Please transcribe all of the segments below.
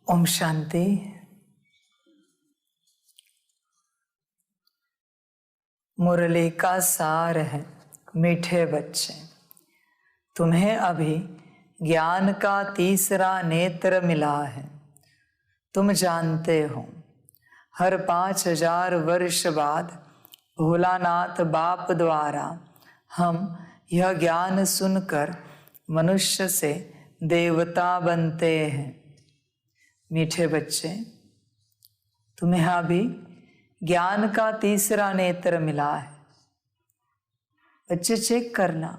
ओम शांति। मुरली का सार है मीठे बच्चे, तुम्हें अभी ज्ञान का तीसरा नेत्र मिला है। तुम जानते हो हर 5000 वर्ष बाद भोलानाथ बाप द्वारा हम यह ज्ञान सुनकर मनुष्य से देवता बनते हैं। मीठे बच्चे, तुम्हें अभी ज्ञान का तीसरा नेत्र मिला है। बच्चे चेक करना,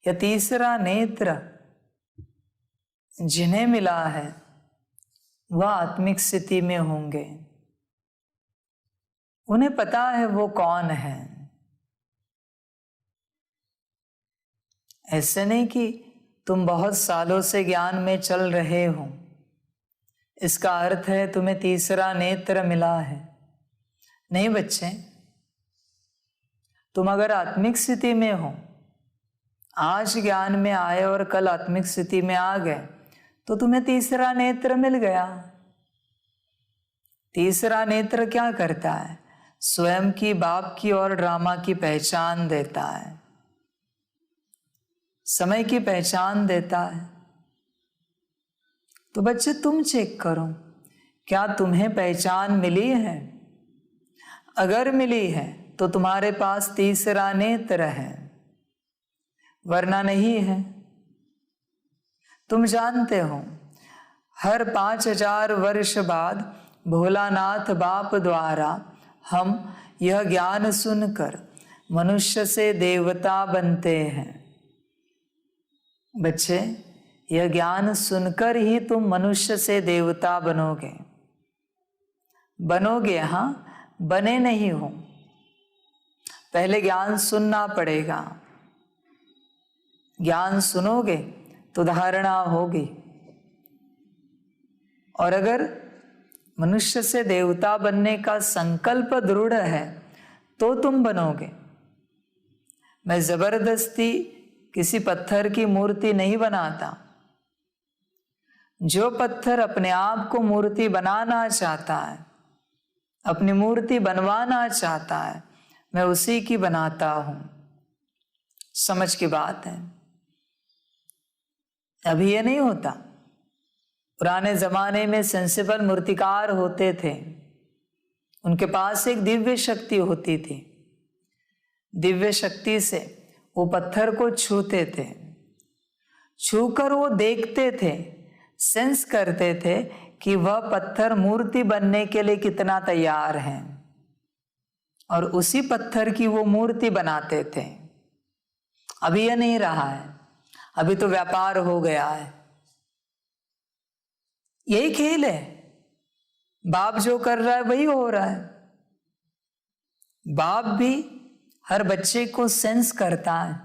यह तीसरा नेत्र जिन्हें मिला है वह आत्मिक स्थिति में होंगे। उन्हें पता है वो कौन है। ऐसे नहीं कि तुम बहुत सालों से ज्ञान में चल रहे हो, इसका अर्थ है तुम्हें तीसरा नेत्र मिला है। नहीं बच्चे, तुम अगर आत्मिक स्थिति में हो, आज ज्ञान में आए और कल आत्मिक स्थिति में आ गए, तो तुम्हें तीसरा नेत्र मिल गया। तीसरा नेत्र क्या करता है? स्वयं की, बाप की और ड्रामा की पहचान देता है, समय की पहचान देता है। तो बच्चे तुम चेक करो, क्या तुम्हें पहचान मिली है? अगर मिली है तो तुम्हारे पास तीसरा नेत्र है, वरना नहीं है। तुम जानते हो हर 5000 वर्ष बाद भोलानाथ बाप द्वारा हम यह ज्ञान सुनकर मनुष्य से देवता बनते हैं। बच्चे, यह ज्ञान सुनकर ही तुम मनुष्य से देवता बनोगे। बनोगे, हाँ, बने नहीं हो। पहले ज्ञान सुनना पड़ेगा। ज्ञान सुनोगे तो धारणा होगी, और अगर मनुष्य से देवता बनने का संकल्प दृढ़ है तो तुम बनोगे। मैं जबरदस्ती किसी पत्थर की मूर्ति नहीं बनाता। जो पत्थर अपने आप को मूर्ति बनाना चाहता है, अपनी मूर्ति बनवाना चाहता है, मैं उसी की बनाता हूं। समझ की बात है। अभी ये नहीं होता। पुराने जमाने में सेंसिबल मूर्तिकार होते थे, उनके पास एक दिव्य शक्ति होती थी। दिव्य शक्ति से वो पत्थर को छूते थे, छूकर वो देखते थे, सेंस करते थे कि वह पत्थर मूर्ति बनने के लिए कितना तैयार है, और उसी पत्थर की वो मूर्ति बनाते थे। अभी यह नहीं रहा है, अभी तो व्यापार हो गया है। यही खेल है। बाप जो कर रहा है वही हो रहा है। बाप भी हर बच्चे को सेंस करता है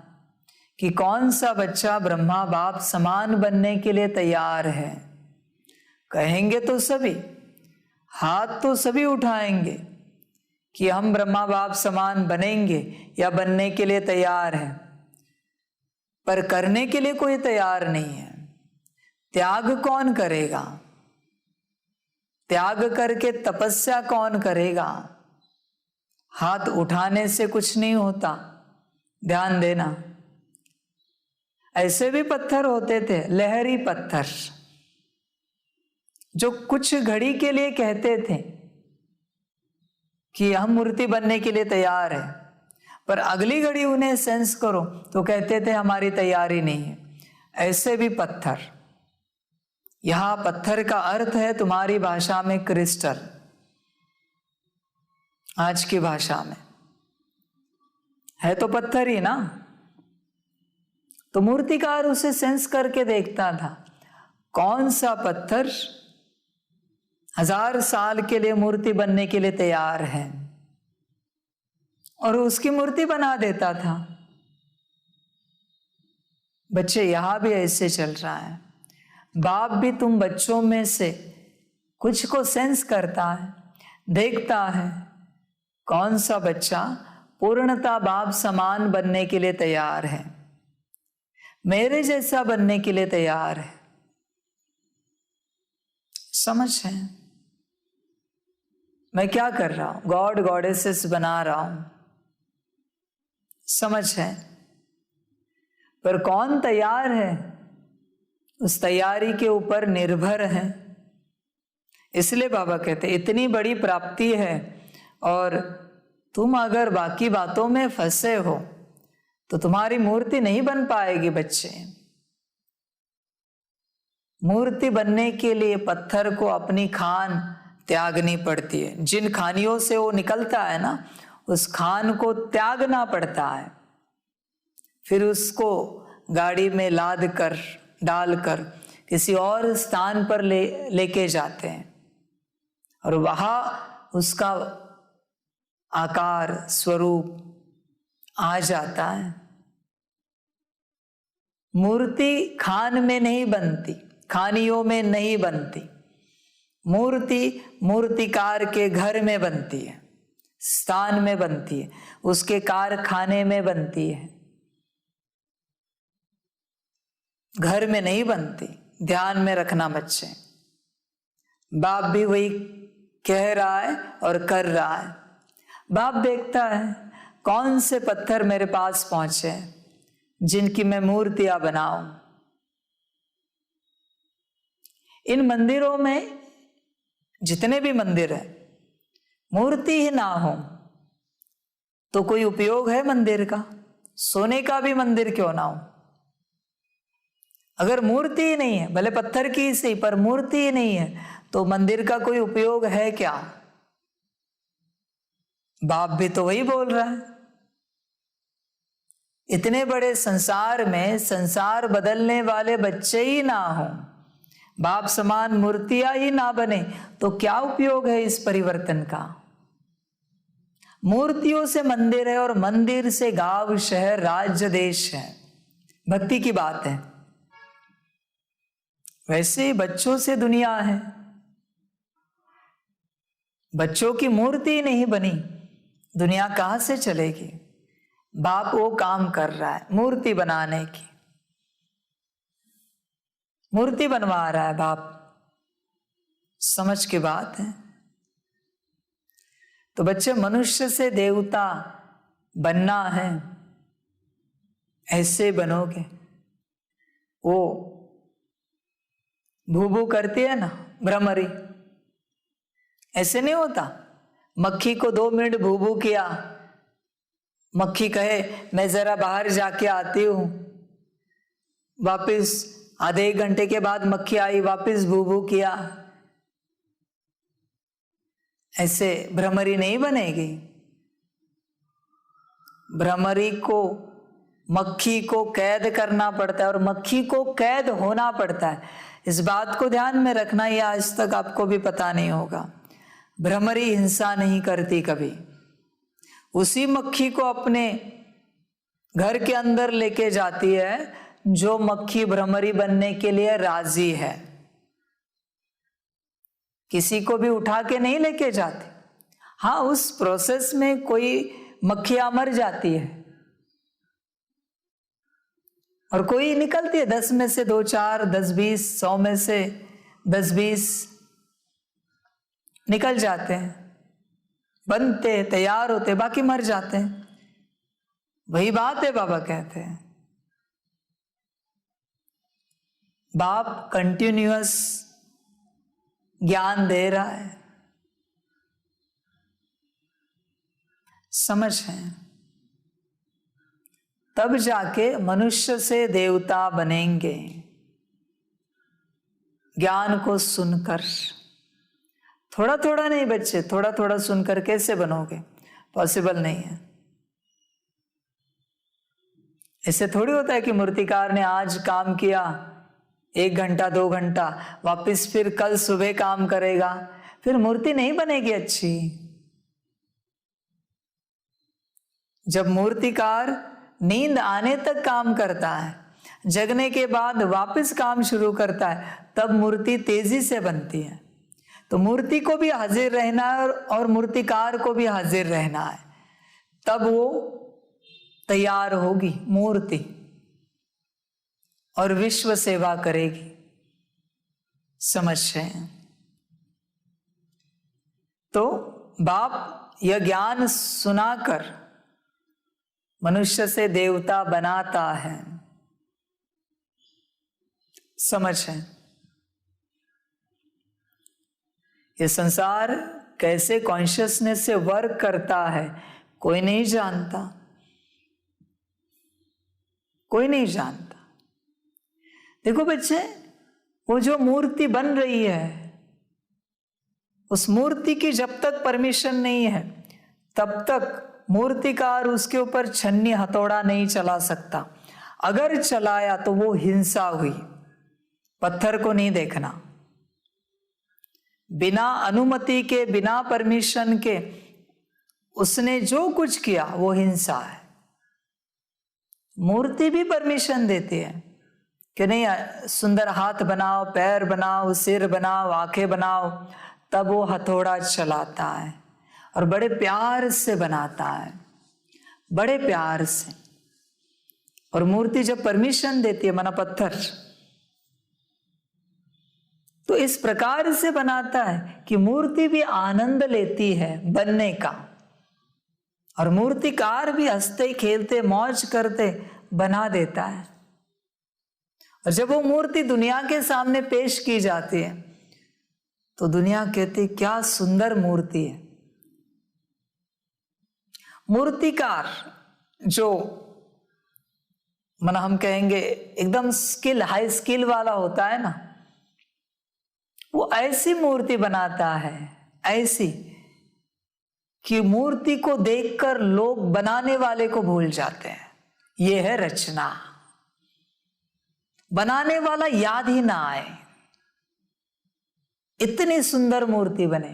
कि कौन सा बच्चा ब्रह्मा बाप समान बनने के लिए तैयार है। कहेंगे तो सभी, हाथ तो सभी उठाएंगे कि हम ब्रह्मा बाप समान बनेंगे या बनने के लिए तैयार हैं, पर करने के लिए कोई तैयार नहीं है। त्याग कौन करेगा? त्याग करके तपस्या कौन करेगा? हाथ उठाने से कुछ नहीं होता, ध्यान देना। ऐसे भी पत्थर होते थे, लहरी पत्थर, जो कुछ घड़ी के लिए कहते थे कि हम मूर्ति बनने के लिए तैयार है, पर अगली घड़ी उन्हें सेंस करो तो कहते थे हमारी तैयारी नहीं है। ऐसे भी पत्थर। यहां पत्थर का अर्थ है तुम्हारी भाषा में क्रिस्टल, आज की भाषा में है तो पत्थर ही ना। तो मूर्तिकार उसे सेंस करके देखता था कौन सा पत्थर 1000 साल के लिए मूर्ति बनने के लिए तैयार है, और उसकी मूर्ति बना देता था। बच्चे, यहां भी ऐसे चल रहा है। बाप भी तुम बच्चों में से कुछ को सेंस करता है, देखता है कौन सा बच्चा पूर्णता बाप समान बनने के लिए तैयार है, मेरे जैसा बनने के लिए तैयार है। समझ है मैं क्या कर रहा हूं, गॉड गॉडेसेस बना रहा हूं, समझ है। पर कौन तैयार है, उस तैयारी के ऊपर निर्भर है। इसलिए बाबा कहते इतनी बड़ी प्राप्ति है और तुम अगर बाकी बातों में फंसे हो तो तुम्हारी मूर्ति नहीं बन पाएगी बच्चे। मूर्ति बनने के लिए पत्थर को अपनी खान त्यागनी पड़ती है। जिन खानियों से वो निकलता है ना, उस खान को त्यागना पड़ता है। फिर उसको गाड़ी में लाद कर डालकर किसी और स्थान पर लेके जाते हैं और वहां उसका आकार स्वरूप आ जाता है। मूर्ति खान में नहीं बनती, खानियों में नहीं बनती। मूर्ति मूर्तिकार के घर में बनती है, स्थान में बनती है, उसके कारखाने में बनती है, घर में नहीं बनती। ध्यान में रखना बच्चे। बाप भी वही कह रहा है और कर रहा है। बाप देखता है कौन से पत्थर मेरे पास पहुंचे जिनकी मैं मूर्तियां बनाऊं। इन मंदिरों में जितने भी मंदिर है, मूर्ति ही ना हो तो कोई उपयोग है मंदिर का? सोने का भी मंदिर क्यों ना हो, अगर मूर्ति ही नहीं है, भले पत्थर की सही पर मूर्ति ही नहीं है तो मंदिर का कोई उपयोग है क्या? बाप भी तो वही बोल रहा है। इतने बड़े संसार में संसार बदलने वाले बच्चे ही ना हो, बाप समान मूर्तियां ही ना बने तो क्या उपयोग है इस परिवर्तन का? मूर्तियों से मंदिर है और मंदिर से गांव शहर राज्य देश है। भक्ति की बात है। वैसे ही बच्चों से दुनिया है। बच्चों की मूर्ति नहीं बनी, दुनिया कहां से चलेगी? बाप वो काम कर रहा है मूर्ति बनाने की, मूर्ति बनवा रहा है बाप। समझ की बात है। तो बच्चे, मनुष्य से देवता बनना है, ऐसे बनोगे। वो भूभू करती है ना भ्रमरी, ऐसे नहीं होता। मक्खी को 2 मिनट भूभू किया, मक्खी कहे मैं जरा बाहर जाके आती हूं, वापिस आधे 1 घंटे के बाद मक्खी आई, वापिस भूभू किया। ऐसे भ्रमरी नहीं बनेगी। भ्रमरी को मक्खी को कैद करना पड़ता है और मक्खी को कैद होना पड़ता है। इस बात को ध्यान में रखना, ये आज तक आपको भी पता नहीं होगा। भ्रमरी हिंसा नहीं करती कभी। उसी मक्खी को अपने घर के अंदर लेके जाती है जो मक्खी भ्रमरी बनने के लिए राजी है। किसी को भी उठा के नहीं लेके जाती। हाँ, उस प्रोसेस में कोई मक्खियां मर जाती है और कोई निकलती है। 10 में से 2-4, 10-20, 100 में से 10-20 निकल जाते हैं, बनते तैयार होते, बाकी मर जाते हैं। वही बात है बाबा कहते हैं। बाप कंटिन्यूअस ज्ञान दे रहा है, समझ है। तब जाके मनुष्य से देवता बनेंगे। ज्ञान को सुनकर, थोड़ा थोड़ा नहीं बच्चे, थोड़ा थोड़ा सुनकर कैसे बनोगे? पॉसिबल नहीं है। ऐसे थोड़ी होता है कि मूर्तिकार ने आज काम किया 1 घंटा 2 घंटा, वापस फिर कल सुबह काम करेगा, फिर मूर्ति नहीं बनेगी अच्छी। जब मूर्तिकार नींद आने तक काम करता है, जगने के बाद वापस काम शुरू करता है, तब मूर्ति तेजी से बनती है। तो मूर्ति को भी हाजिर रहना है और मूर्तिकार को भी हाजिर रहना है, तब वो तैयार होगी मूर्ति और विश्व सेवा करेगी। समझ रहे हैं? तो बाप यह ज्ञान सुनाकर मनुष्य से देवता बनाता है। समझ है, ये संसार कैसे कॉन्शियसनेस से वर्क करता है कोई नहीं जानता, कोई नहीं जानता। देखो बच्चे, वो जो मूर्ति बन रही है, उस मूर्ति की जब तक परमिशन नहीं है तब तक मूर्तिकार उसके ऊपर छन्नी हथौड़ा नहीं चला सकता। अगर चलाया तो वो हिंसा हुई। पत्थर को नहीं देखना, बिना अनुमति के, बिना परमिशन के उसने जो कुछ किया वो हिंसा है। मूर्ति भी परमिशन देती है कि नहीं, सुंदर हाथ बनाओ, पैर बनाओ, सिर बनाओ, आंखें बनाओ, तब वो हथौड़ा चलाता है और बड़े प्यार से बनाता है, बड़े प्यार से। और मूर्ति जब परमिशन देती है, माना पत्थर, तो इस प्रकार से बनाता है कि मूर्ति भी आनंद लेती है बनने का, और मूर्तिकार भी हंसते खेलते मौज करते बना देता है। और जब वो मूर्ति दुनिया के सामने पेश की जाती है तो दुनिया कहती क्या सुंदर मूर्ति है। मूर्तिकार जो माना हम कहेंगे एकदम स्किल, हाई स्किल वाला होता है ना, वो ऐसी मूर्ति बनाता है, ऐसी कि मूर्ति को देखकर लोग बनाने वाले को भूल जाते हैं। ये है रचना। बनाने वाला याद ही ना आए, इतनी सुंदर मूर्ति बने।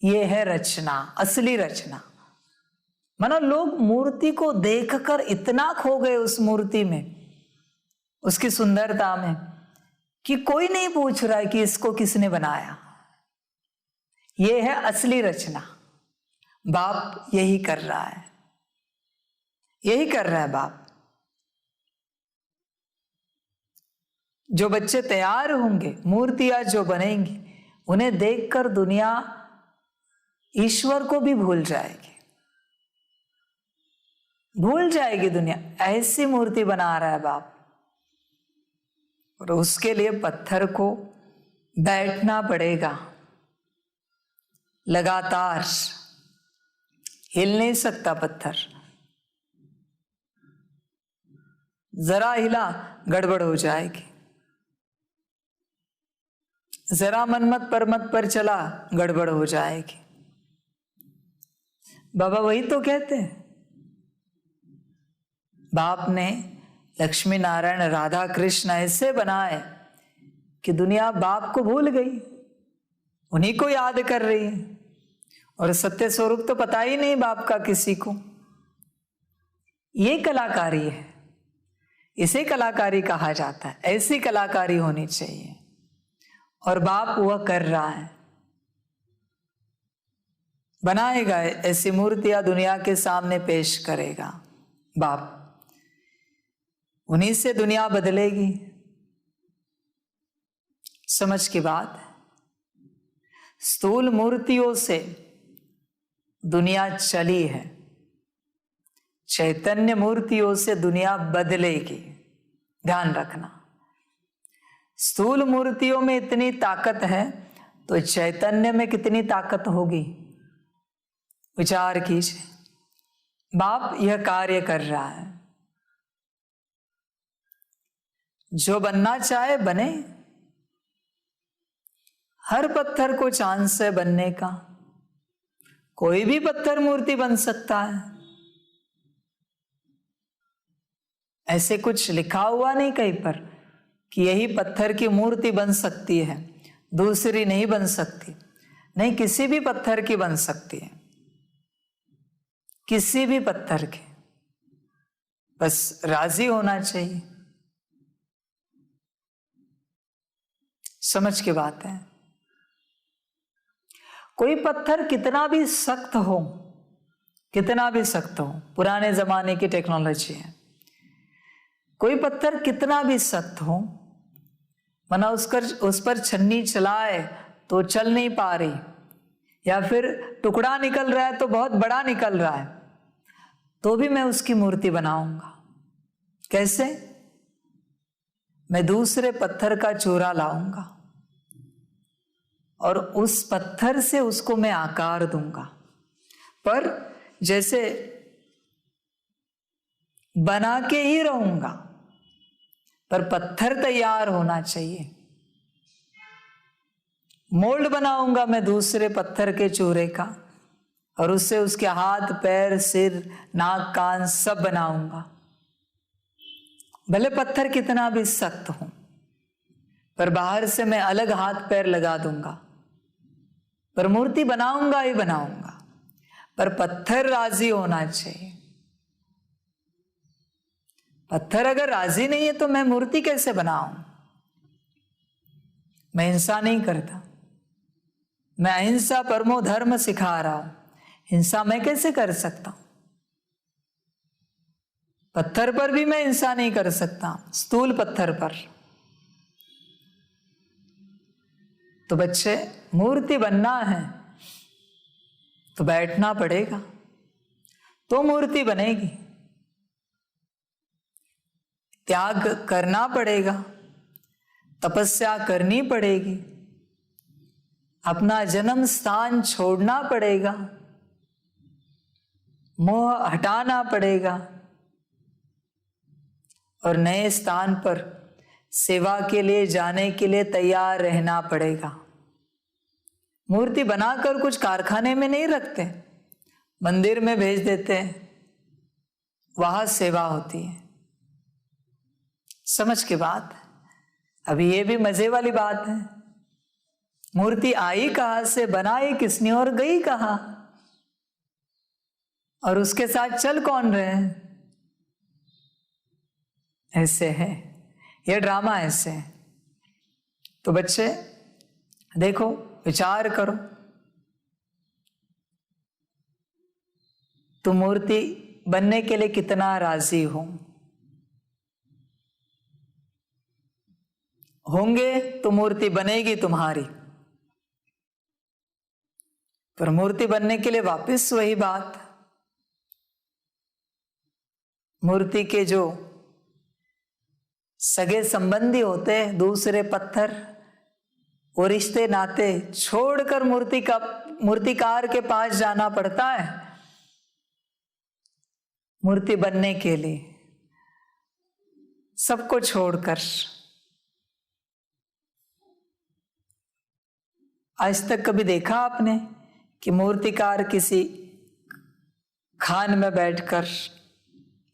ये है रचना, असली रचना। मानो लोग मूर्ति को देखकर इतना खो गए उस मूर्ति में, उसकी सुंदरता में, कि कोई नहीं पूछ रहा है कि इसको किसने बनाया। ये है असली रचना। बाप यही कर रहा है, यही कर रहा है बाप। जो बच्चे तैयार होंगे, मूर्तियां जो बनेंगी, उन्हें देखकर दुनिया ईश्वर को भी भूल जाएगी, भूल जाएगी दुनिया। ऐसी मूर्ति बना रहा है बाप। और उसके लिए पत्थर को बैठना पड़ेगा, लगातार हिल नहीं सकता पत्थर। जरा हिला गड़बड़ हो जाएगी, जरा मनमत परमत पर चला गड़बड़ हो जाएगी। बाबा वही तो कहते हैं। बाप ने लक्ष्मी नारायण राधा कृष्ण ऐसे बनाए कि दुनिया बाप को भूल गई, उन्हीं को याद कर रही है। और सत्य स्वरूप तो पता ही नहीं बाप का किसी को। ये कलाकारी है, इसे कलाकारी कहा जाता है। ऐसी कलाकारी होनी चाहिए, और बाप वह कर रहा है, बनाएगा ऐसी मूर्तियां दुनिया के सामने पेश करेगा बाप। उन्हीं से दुनिया बदलेगी। समझ की बात। स्थूल मूर्तियों से दुनिया चली है, चैतन्य मूर्तियों से दुनिया बदलेगी। ध्यान रखना, स्थूल मूर्तियों में इतनी ताकत है तो चैतन्य में कितनी ताकत होगी, विचार कीजिए। बाप यह कार्य कर रहा है। जो बनना चाहे बने, हर पत्थर को चांस है बनने का। कोई भी पत्थर मूर्ति बन सकता है। ऐसे कुछ लिखा हुआ नहीं कहीं पर कि यही पत्थर की मूर्ति बन सकती है, दूसरी नहीं बन सकती। नहीं, किसी भी पत्थर की बन सकती है, किसी भी पत्थर की। बस राजी होना चाहिए। समझ की बात है। कोई पत्थर कितना भी सख्त हो, कितना भी सख्त हो, पुराने जमाने की टेक्नोलॉजी है। कोई पत्थर कितना भी सख्त हो, माना उस पर छन्नी चलाए तो चल नहीं पा रही, या फिर टुकड़ा निकल रहा है तो बहुत बड़ा निकल रहा है, तो भी मैं उसकी मूर्ति बनाऊंगा। कैसे? मैं दूसरे पत्थर का चूरा लाऊंगा और उस पत्थर से उसको मैं आकार दूंगा। पर जैसे बना के ही रहूंगा, पर पत्थर तैयार होना चाहिए। मोल्ड बनाऊंगा मैं दूसरे पत्थर के चूरे का और उससे उसके हाथ, पैर, सिर, नाक, कान सब बनाऊंगा। भले पत्थर कितना भी सख्त हो, पर बाहर से मैं अलग हाथ पैर लगा दूंगा, पर मूर्ति बनाऊंगा ही बनाऊंगा। पर पत्थर राजी होना चाहिए। पत्थर अगर राजी नहीं है तो मैं मूर्ति कैसे बनाऊं? मैं हिंसा नहीं करता, मैं अहिंसा परमो धर्म सिखा रहा हूं। हिंसा मैं कैसे कर सकता हूं? पत्थर पर भी मैं हिंसा नहीं कर सकता, स्थूल पत्थर पर। तो बच्चे, मूर्ति बनना है तो बैठना पड़ेगा, तो मूर्ति बनेगी। त्याग करना पड़ेगा, तपस्या करनी पड़ेगी, अपना जन्म स्थान छोड़ना पड़ेगा, मोह हटाना पड़ेगा और नए स्थान पर सेवा के लिए जाने के लिए तैयार रहना पड़ेगा। मूर्ति बनाकर कुछ कारखाने में नहीं रखते, मंदिर में भेज देते हैं, वहां सेवा होती है। समझ के बात। अभी ये भी मजे वाली बात है, मूर्ति आई कहां से, बनाई किसने और गई कहां, और उसके साथ चल कौन रहे हैं? ऐसे है ये ड्रामा, ऐसे है। तो बच्चे देखो, विचार करो, तुम मूर्ति बनने के लिए कितना राजी होंगे तो मूर्ति बनेगी तुम्हारी। पर मूर्ति बनने के लिए वापस वही बात, मूर्ति के जो सगे संबंधी होते हैं, दूसरे पत्थर, वो रिश्ते नाते छोड़कर मूर्तिकार के पास जाना पड़ता है मूर्ति बनने के लिए, सबको छोड़कर। आज तक कभी देखा आपने कि मूर्तिकार किसी खान में बैठकर,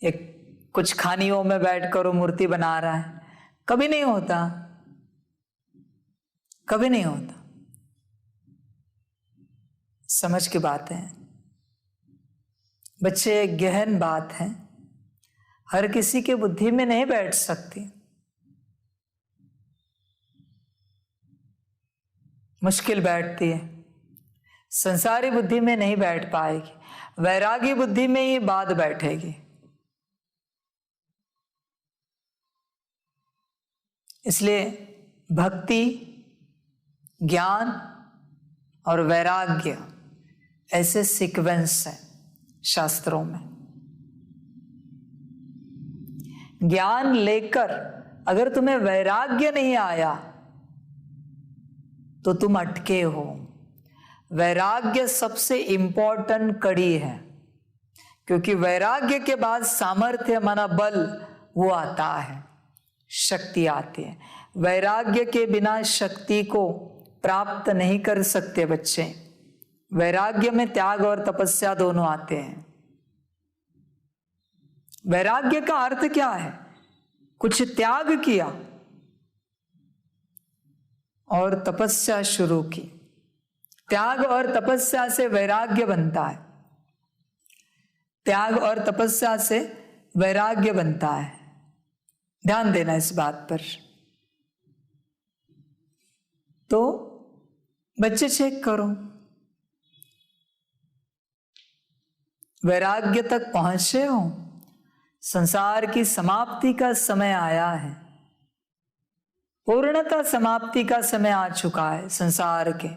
एक कुछ खानियों में बैठकर वो मूर्ति बना रहा है? कभी नहीं होता, कभी नहीं होता। समझ की बात है बच्चे, एक गहन बात है, हर किसी के बुद्धि में नहीं बैठ सकती, मुश्किल बैठती है, संसारी बुद्धि में नहीं बैठ पाएगी, वैरागी बुद्धि में ये बात बैठेगी। इसलिए भक्ति, ज्ञान और वैराग्य ऐसे सीक्वेंस है शास्त्रों में। ज्ञान लेकर अगर तुम्हें वैराग्य नहीं आया तो तुम अटके हो। वैराग्य सबसे इंपॉर्टेंट कड़ी है, क्योंकि वैराग्य के बाद सामर्थ्य माना बल वो आता है, शक्ति आती है। वैराग्य के बिना शक्ति को प्राप्त नहीं कर सकते बच्चे। वैराग्य में त्याग और तपस्या दोनों आते हैं। वैराग्य का अर्थ क्या है? कुछ त्याग किया और तपस्या शुरू की। त्याग और तपस्या से वैराग्य बनता है, त्याग और तपस्या से वैराग्य बनता है। ध्यान देना इस बात पर। तो बच्चे चेक करो, वैराग्य तक पहुंचे हो? संसार की समाप्ति का समय आया है, पूर्णतः समाप्ति का समय आ चुका है संसार के।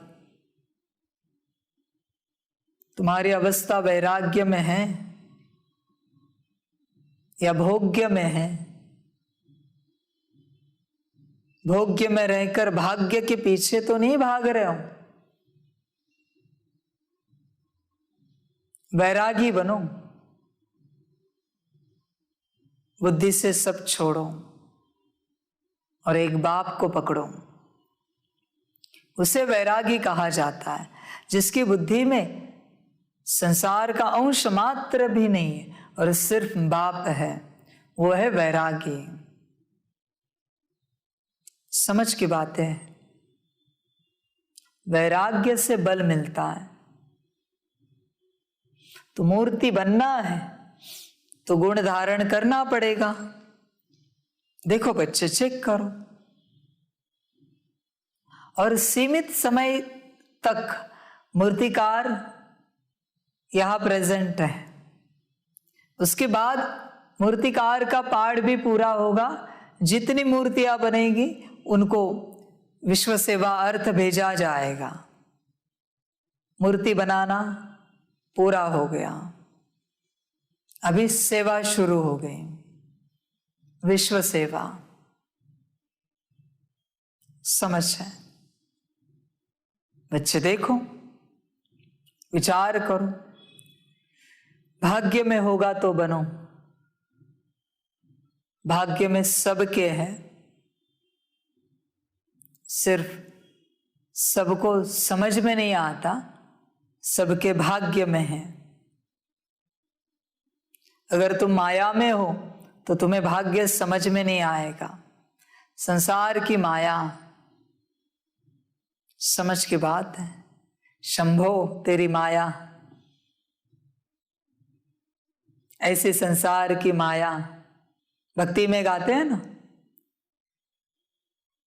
तुम्हारी अवस्था वैराग्य में है या भोग्य में है? भोग्य में रहकर भाग्य के पीछे तो नहीं भाग रहे हो। वैरागी बनो, बुद्धि से सब छोड़ो और एक बाप को पकड़ो। उसे वैरागी कहा जाता है, जिसकी बुद्धि में संसार का अंश मात्र भी नहीं है और सिर्फ बाप है, वो है वैरागी। समझ की बात है। वैराग्य से बल मिलता है। तो मूर्ति बनना है तो गुण धारण करना पड़ेगा। देखो बच्चे, चेक करो। और सीमित समय तक मूर्तिकार यहां प्रेजेंट है। उसके बाद मूर्तिकार का पाठ भी पूरा होगा। जितनी मूर्तियां बनेगी उनको विश्व सेवा अर्थ भेजा जाएगा। मूर्ति बनाना पूरा हो गया, अभी सेवा शुरू हो गई, विश्व सेवा। समझ है बच्चे? देखो, विचार करो। भाग्य में होगा तो बनो। भाग्य में सबके है, सिर्फ सबको समझ में नहीं आता, सबके भाग्य में है। अगर तुम माया में हो तो तुम्हें भाग्य समझ में नहीं आएगा। संसार की माया, समझ की बात है। शंभो तेरी माया, ऐसे संसार की माया। भक्ति में गाते हैं ना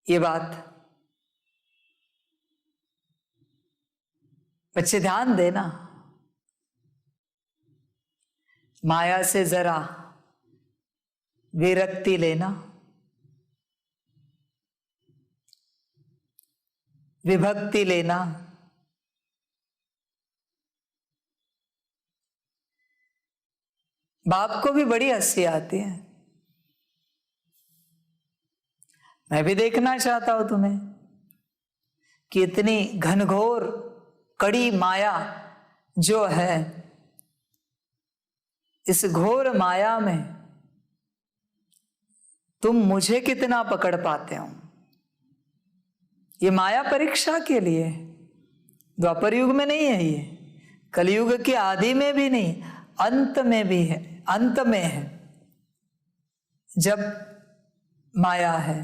ये बात। बच्चे ध्यान देना, माया से जरा विरक्ति लेना, विभक्ति लेना। बाप को भी बड़ी हंसी आती है। मैं भी देखना चाहता हूं तुम्हें कि इतनी घनघोर कड़ी माया जो है, इस घोर माया में तुम मुझे कितना पकड़ पाते हो। ये माया परीक्षा के लिए, द्वापर युग में नहीं है ये, कलयुग के आदि में भी नहीं, अंत में भी है। अंत में है जब माया है,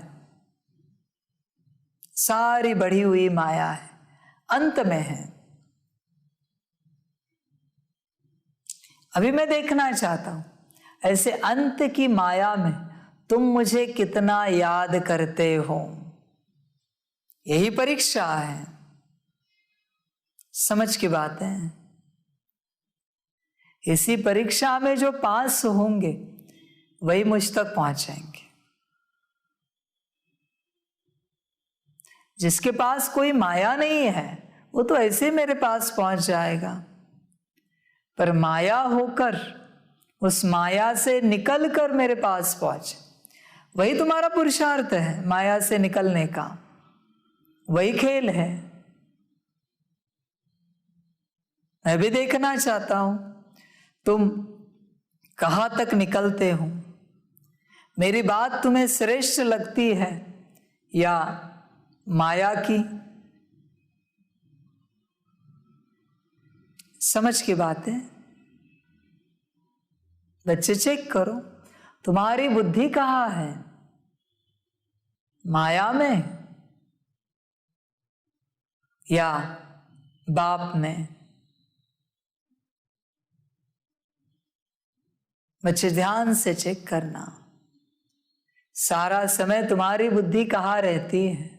सारी बढ़ी हुई माया है, अंत में है। अभी मैं देखना चाहता हूं ऐसे अंत की माया में तुम मुझे कितना याद करते हो। यही परीक्षा है। समझ की बात है। इसी परीक्षा में जो पास होंगे वही मुझ तक पहुंचेंगे। जिसके पास कोई माया नहीं है वो तो ऐसे मेरे पास पहुंच जाएगा, पर माया होकर, उस माया से निकलकर मेरे पास पहुंचे, वही तुम्हारा पुरुषार्थ है। माया से निकलने का वही खेल है। मैं भी देखना चाहता हूं तुम कहां तक निकलते हो। मेरी बात तुम्हें श्रेष्ठ लगती है या माया की? समझ की बात है। बच्चे चेक करो, तुम्हारी बुद्धि कहां है? माया में या बाप में? बच्चे ध्यान से चेक करना, सारा समय तुम्हारी बुद्धि कहां रहती है?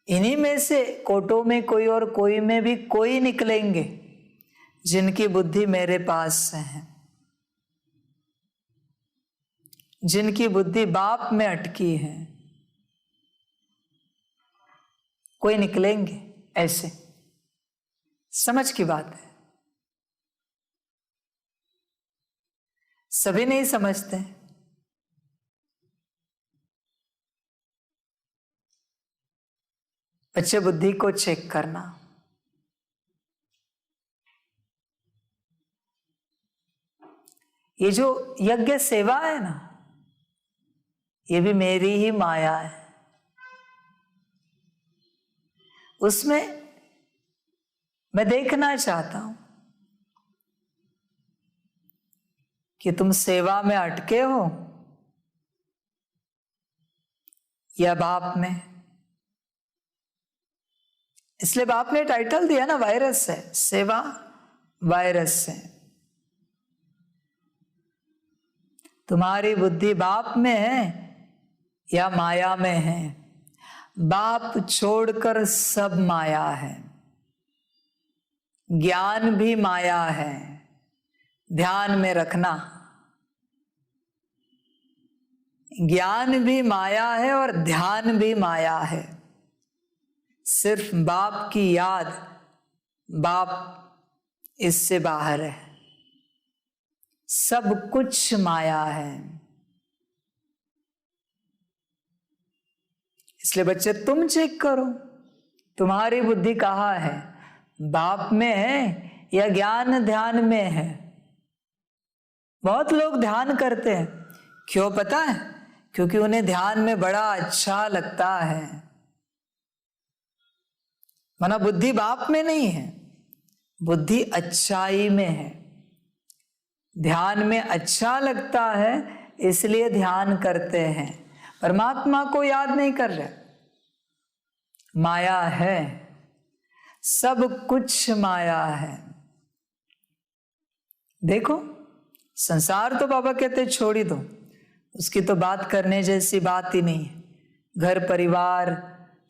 इन्हीं में से कोटों में कोई और कोई में भी कोई निकलेंगे जिनकी बुद्धि मेरे पास से है, जिनकी बुद्धि बाप में अटकी है। कोई निकलेंगे ऐसे, समझ की बात है। सभी नहीं समझते। बच्चे बुद्धि को चेक करना। ये जो यज्ञ सेवा है ना, ये भी मेरी ही माया है। उसमें मैं देखना चाहता हूं कि तुम सेवा में अटके हो या बाप में। इसलिए बाप ने टाइटल दिया ना, वायरस है, सेवा वायरस है। तुम्हारी बुद्धि बाप में है या माया में है? बाप छोड़कर सब माया है। ज्ञान भी माया है, ध्यान में रखना। ज्ञान भी माया है और ध्यान भी माया है। सिर्फ बाप की याद, बाप इससे बाहर है। सब कुछ माया है। इसलिए बच्चे तुम चेक करो, तुम्हारी बुद्धि कहाँ है? बाप में है या ज्ञान ध्यान में है? बहुत लोग ध्यान करते हैं, क्यों पता है? क्योंकि उन्हें ध्यान में बड़ा अच्छा लगता है। माना बुद्धि बाप में नहीं है, बुद्धि अच्छाई में है। ध्यान में अच्छा लगता है इसलिए ध्यान करते हैं, परमात्मा को याद नहीं कर रहे। माया है, सब कुछ माया है। देखो, संसार तो बाबा कहते छोड़ ही दो, उसकी तो बात करने जैसी बात ही नहीं है। घर परिवार,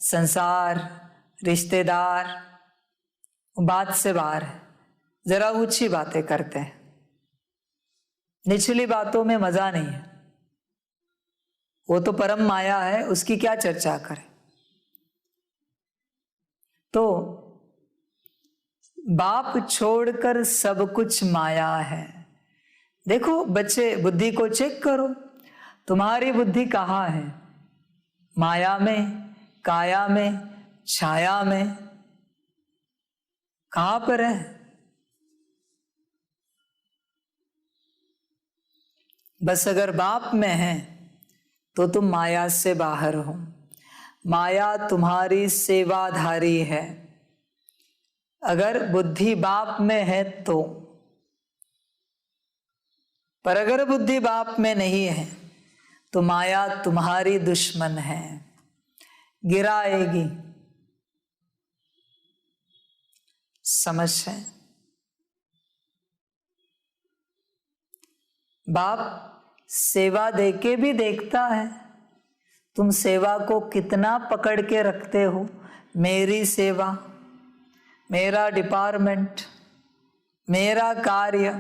संसार, रिश्तेदार, बात से बाहर है। जरा ऊंची बातें करते हैं, निचली बातों में मजा नहीं है। वो तो परम माया है, उसकी क्या चर्चा करें। तो बाप छोड़कर सब कुछ माया है। देखो बच्चे, बुद्धि को चेक करो, तुम्हारी बुद्धि कहाँ है? माया में, काया में, छाया में, कहां पर है? बस अगर बाप में है तो तुम माया से बाहर हो। माया तुम्हारी सेवाधारी है। अगर बुद्धि बाप में है तो, पर अगर बुद्धि बाप में नहीं है तो माया तुम्हारी दुश्मन है, गिराएगी। समझ है? बाप सेवा देके भी देखता है तुम सेवा को कितना पकड़ के रखते हो। मेरी सेवा, मेरा डिपार्टमेंट, मेरा कार्य।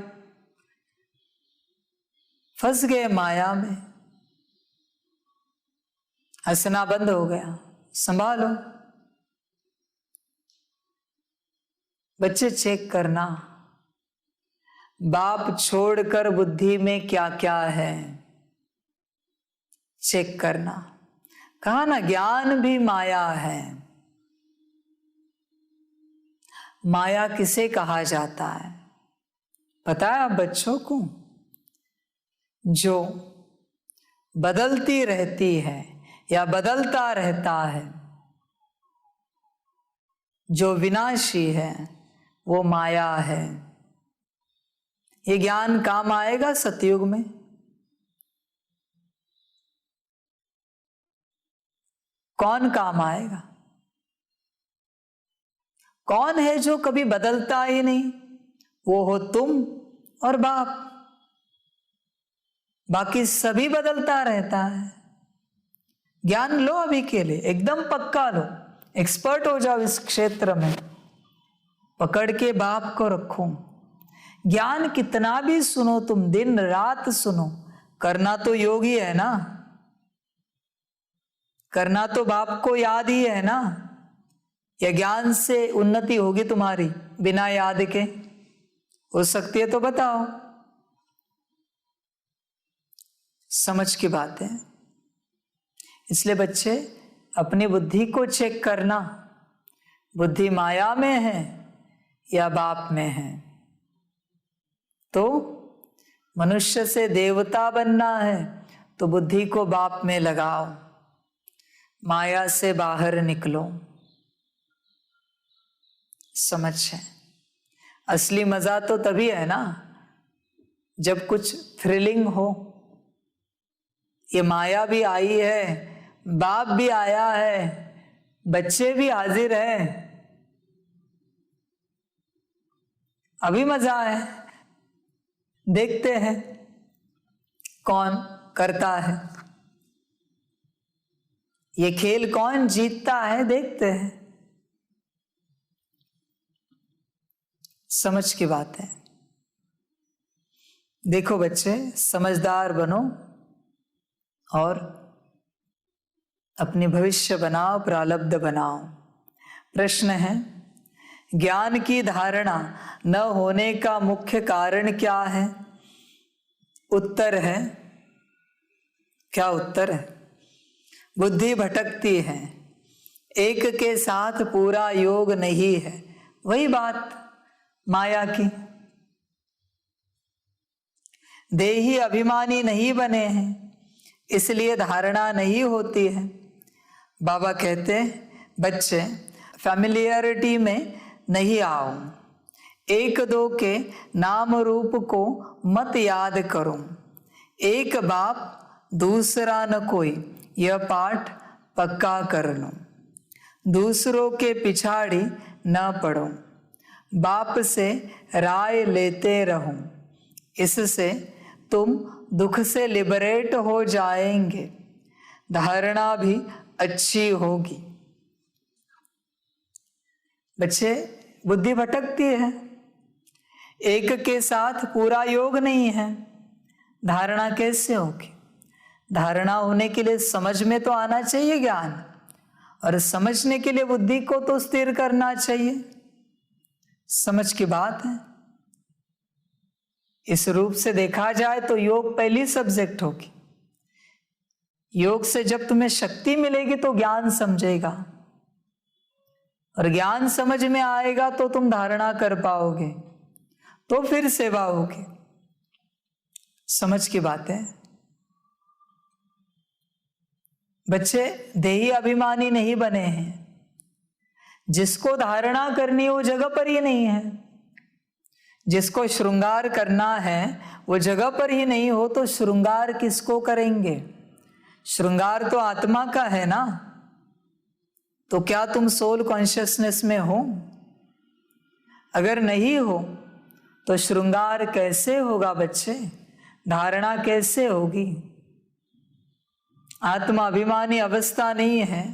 फंस गए माया में, हंसना बंद हो गया। संभालो बच्चे, चेक करना बाप छोड़कर बुद्धि में क्या क्या है। चेक करना। कहा ना, ज्ञान भी माया है। माया किसे कहा जाता है पता है आप बच्चों को? जो बदलती रहती है या बदलता रहता है, जो विनाशी है, वो माया है। ये ज्ञान काम आएगा सतयुग में? कौन काम आएगा? कौन है जो कभी बदलता ही नहीं? वो हो तुम और बाप। बाकी सभी बदलता रहता है। ज्ञान लो अभी के लिए, एकदम पक्का लो, एक्सपर्ट हो जाओ इस क्षेत्र में। पकड़ के बाप को रखो। ज्ञान कितना भी सुनो तुम, दिन रात सुनो, करना तो योग ही है ना। करना तो बाप को याद ही है ना। या ज्ञान से उन्नति होगी तुम्हारी बिना याद के? हो सकती है तो बताओ। समझ की बात है। इसलिए बच्चे अपनी बुद्धि को चेक करना, बुद्धि माया में है या बाप में है। तो मनुष्य से देवता बनना है तो बुद्धि को बाप में लगाओ, माया से बाहर निकलो। समझ है। असली मजा तो तभी है ना जब कुछ थ्रिलिंग हो। ये माया भी आई है, बाप भी आया है, बच्चे भी हाजिर है, अभी मजा है। देखते हैं कौन करता है, ये खेल कौन जीतता है, देखते हैं। समझ की बात है। देखो बच्चे, समझदार बनो और अपनी भविष्य बनाओ, प्रारब्ध बनाओ। प्रश्न है, ज्ञान की धारणा न होने का मुख्य कारण क्या है? उत्तर है, क्या उत्तर है? बुद्धि भटकती है, एक के साथ पूरा योग नहीं है। वही बात माया की। देही अभिमानी नहीं बने हैं, इसलिए धारणा नहीं होती है। बाबा कहते बच्चे फैमिलियरिटी में नहीं आओ, एक दो के नाम रूप को मत याद करो, एक बाप दूसरा न कोई, यह पाठ पक्का कर लो। दूसरों के पिछाड़ी न पड़ो, बाप से राय लेते रहो, इससे तुम दुख से लिबरेट हो जाएंगे, धारणा भी अच्छी होगी। बच्चे बुद्धि भटकती है, एक के साथ पूरा योग नहीं है, धारणा कैसे होगी? धारणा होने के लिए समझ में तो आना चाहिए ज्ञान, और समझने के लिए बुद्धि को तो स्थिर करना चाहिए। समझ की बात है। इस रूप से देखा जाए तो योग पहली सब्जेक्ट होगी। योग से जब तुम्हें शक्ति मिलेगी तो ज्ञान समझेगा, और ज्ञान समझ में आएगा तो तुम धारणा कर पाओगे, तो फिर सेवा होगी। समझ की बात है। बच्चे देही अभिमानी नहीं बने हैं, जिसको धारणा करनी वो जगह पर ही नहीं है, जिसको श्रृंगार करना है वो जगह पर ही नहीं हो तो श्रृंगार किसको करेंगे? श्रृंगार तो आत्मा का है ना। तो क्या तुम सोल कॉन्शियसनेस में हो? अगर नहीं हो तो श्रृंगार कैसे होगा बच्चे? धारणा कैसे होगी? आत्मा अभिमानी अवस्था नहीं है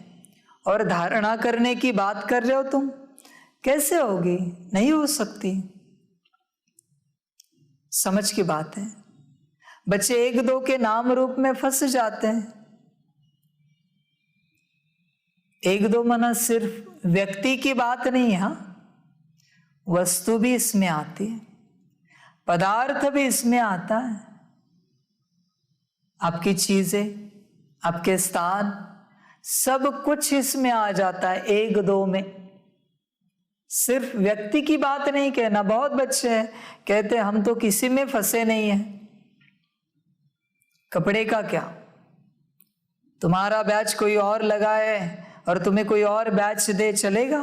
और धारणा करने की बात कर रहे हो तुम, कैसे होगी? नहीं हो सकती। समझ की बात है। बच्चे एक दो के नाम रूप में फंस जाते हैं। एक दो मना सिर्फ व्यक्ति की बात नहीं है, हाँ, वस्तु भी इसमें आती है, पदार्थ भी इसमें आता है, आपकी चीजें, आपके स्थान, सब कुछ इसमें आ जाता है एक दो में। सिर्फ व्यक्ति की बात नहीं कहना। बहुत बच्चे हैं कहते हैं हम तो किसी में फंसे नहीं हैं। कपड़े का क्या, तुम्हारा बैच कोई और लगाए और तुम्हें कोई और बैच दे, चलेगा?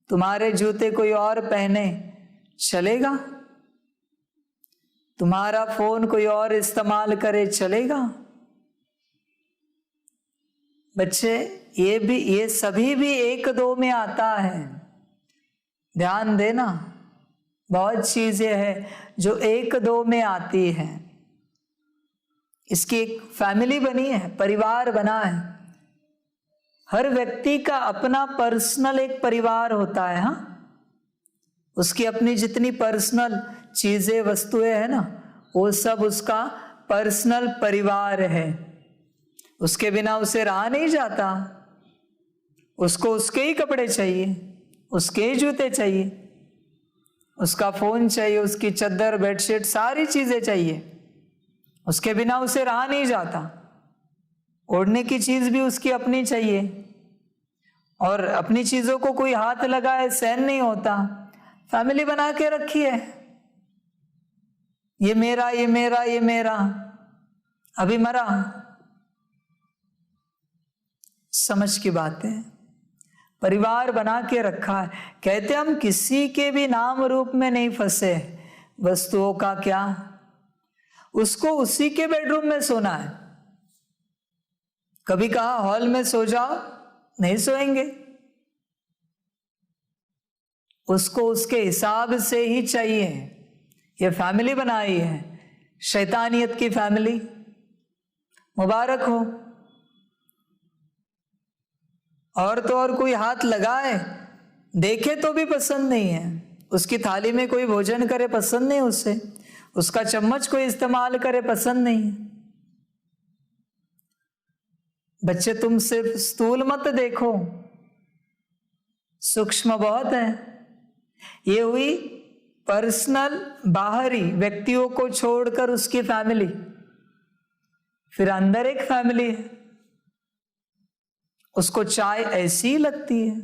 तुम्हारे जूते कोई और पहने, चलेगा? तुम्हारा फोन कोई और इस्तेमाल करे, चलेगा? बच्चे ये सभी भी एक दो में आता है। ध्यान देना, बहुत चीजें हैं जो एक दो में आती है। इसकी एक फैमिली बनी है, परिवार बना है। हर व्यक्ति का अपना पर्सनल एक परिवार होता है, हाँ, उसकी अपनी जितनी पर्सनल चीजें, वस्तुएं है ना, वो सब उसका पर्सनल परिवार है। उसके बिना उसे रहा नहीं जाता। उसको उसके ही कपड़े चाहिए, उसके ही जूते चाहिए, उसका फोन चाहिए, उसकी चद्दर बेडशीट सारी चीजें चाहिए। उसके बिना उसे रहा नहीं जाता। ओढ़ने की चीज भी उसकी अपनी चाहिए, और अपनी चीजों को कोई हाथ लगाए सहन नहीं होता। फैमिली बना के रखी है, ये मेरा, ये मेरा, ये मेरा, अभी मरा। समझ की बात है, परिवार बना के रखा है। कहते हम किसी के भी नाम रूप में नहीं फंसे। वस्तुओं का क्या, उसको उसी के बेडरूम में सोना है। कभी कहा हॉल में सो जाओ, नहीं सोएंगे। उसको उसके हिसाब से ही चाहिए। ये फैमिली बनाई है, शैतानियत की फैमिली। मुबारक हो। और तो और कोई हाथ लगाए देखे तो भी पसंद नहीं है। उसकी थाली में कोई भोजन करे पसंद नहीं उसे, उसका चम्मच कोई इस्तेमाल करे पसंद नहीं है। बच्चे तुम सिर्फ स्थूल मत देखो, सूक्ष्म बहुत है। ये हुई पर्सनल, बाहरी व्यक्तियों को छोड़कर उसकी फैमिली। फिर अंदर एक फैमिली है, उसको चाय ऐसी ही लगती है,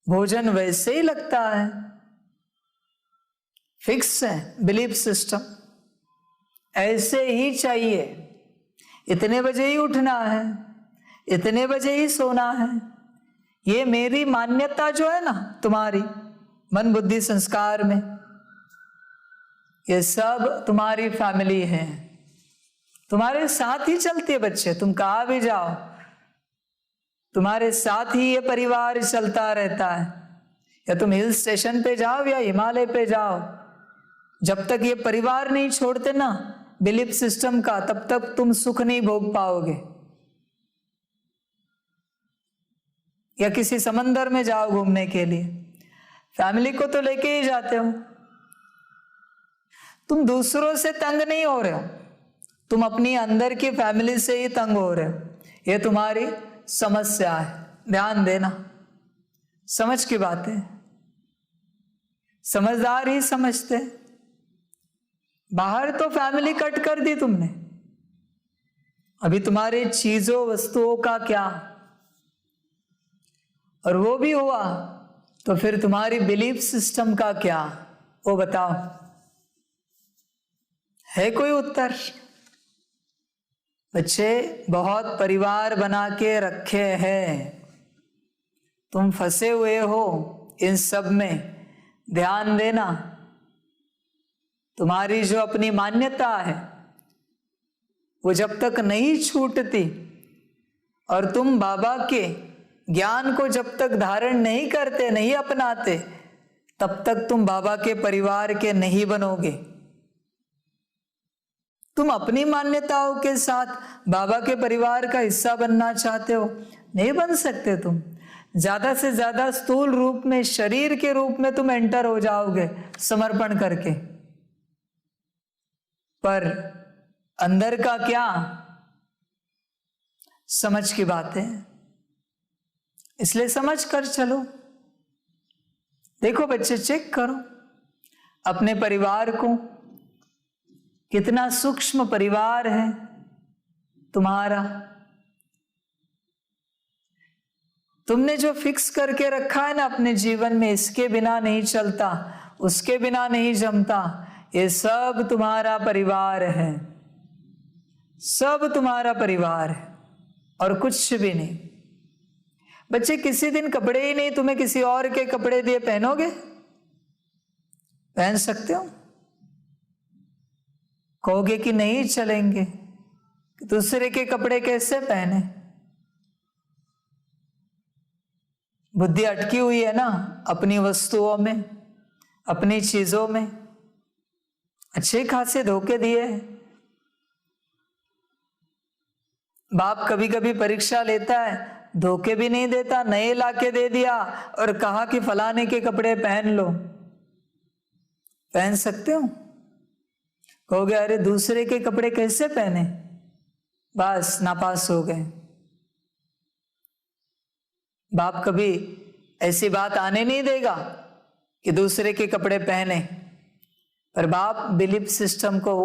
भोजन वैसे ही लगता है, फिक्स है बिलीफ सिस्टम, ऐसे ही चाहिए। इतने बजे ही उठना है, इतने बजे ही सोना है। ये मेरी मान्यता जो है ना तुम्हारी मन बुद्धि संस्कार में, ये सब तुम्हारी फैमिली है, तुम्हारे साथ ही चलती है। बच्चे तुम कहाँ भी जाओ, तुम्हारे साथ ही ये परिवार चलता रहता है। या तुम हिल स्टेशन पे जाओ या हिमालय पे जाओ, जब तक ये परिवार नहीं छोड़ते ना बिलीफ सिस्टम का, तब तक तुम सुख नहीं भोग पाओगे। या किसी समंदर में जाओ घूमने के लिए, फैमिली को तो लेके ही जाते हो। तुम दूसरों से तंग नहीं हो रहे हो, तुम अपनी अंदर की फैमिली से ही तंग हो रहे हो। ये तुम्हारी समस्या है, ध्यान देना। समझ की बात है, समझदार ही समझते। बाहर तो फैमिली कट कर दी तुमने, अभी तुम्हारे चीजों वस्तुओं का क्या। और वो भी हुआ तो फिर तुम्हारी बिलीफ सिस्टम का क्या, वो बताओ। है कोई उत्तर? बच्चे बहुत परिवार बना के रखे हैं, तुम फंसे हुए हो इन सब में। ध्यान देना, तुम्हारी जो अपनी मान्यता है वो जब तक नहीं छूटती और तुम बाबा के ज्ञान को जब तक धारण नहीं करते, नहीं अपनाते, तब तक तुम बाबा के परिवार के नहीं बनोगे। तुम अपनी मान्यताओं के साथ बाबा के परिवार का हिस्सा बनना चाहते हो, नहीं बन सकते तुम। ज्यादा से ज्यादा स्थूल रूप में, शरीर के रूप में तुम एंटर हो जाओगे समर्पण करके, पर अंदर का क्या, समझ की बात है। इसलिए समझ कर चलो। देखो बच्चे, चेक करो अपने परिवार को, कितना सूक्ष्म परिवार है तुम्हारा। तुमने जो फिक्स करके रखा है ना अपने जीवन में, इसके बिना नहीं चलता, उसके बिना नहीं जमता, ये सब तुम्हारा परिवार है, सब तुम्हारा परिवार है और कुछ भी नहीं। बच्चे किसी दिन कपड़े ही नहीं, तुम्हें किसी और के कपड़े दिए पहनोगे? पहन सकते हो? कहोगे कि नहीं चलेंगे, दूसरे के कपड़े कैसे पहने? बुद्धि अटकी हुई है ना अपनी वस्तुओं में, अपनी चीजों में। अच्छे खासे धोखे दिए। बाप कभी कभी परीक्षा लेता है, धोखे भी नहीं देता, नए लाके दे दिया और कहा कि फलाने के कपड़े पहन लो। पहन सकते हो? कहोगे अरे दूसरे के कपड़े कैसे पहने, बस नापास हो गए। बाप कभी ऐसी बात आने नहीं देगा कि दूसरे के कपड़े पहने, पर बाप बिलीफ सिस्टम को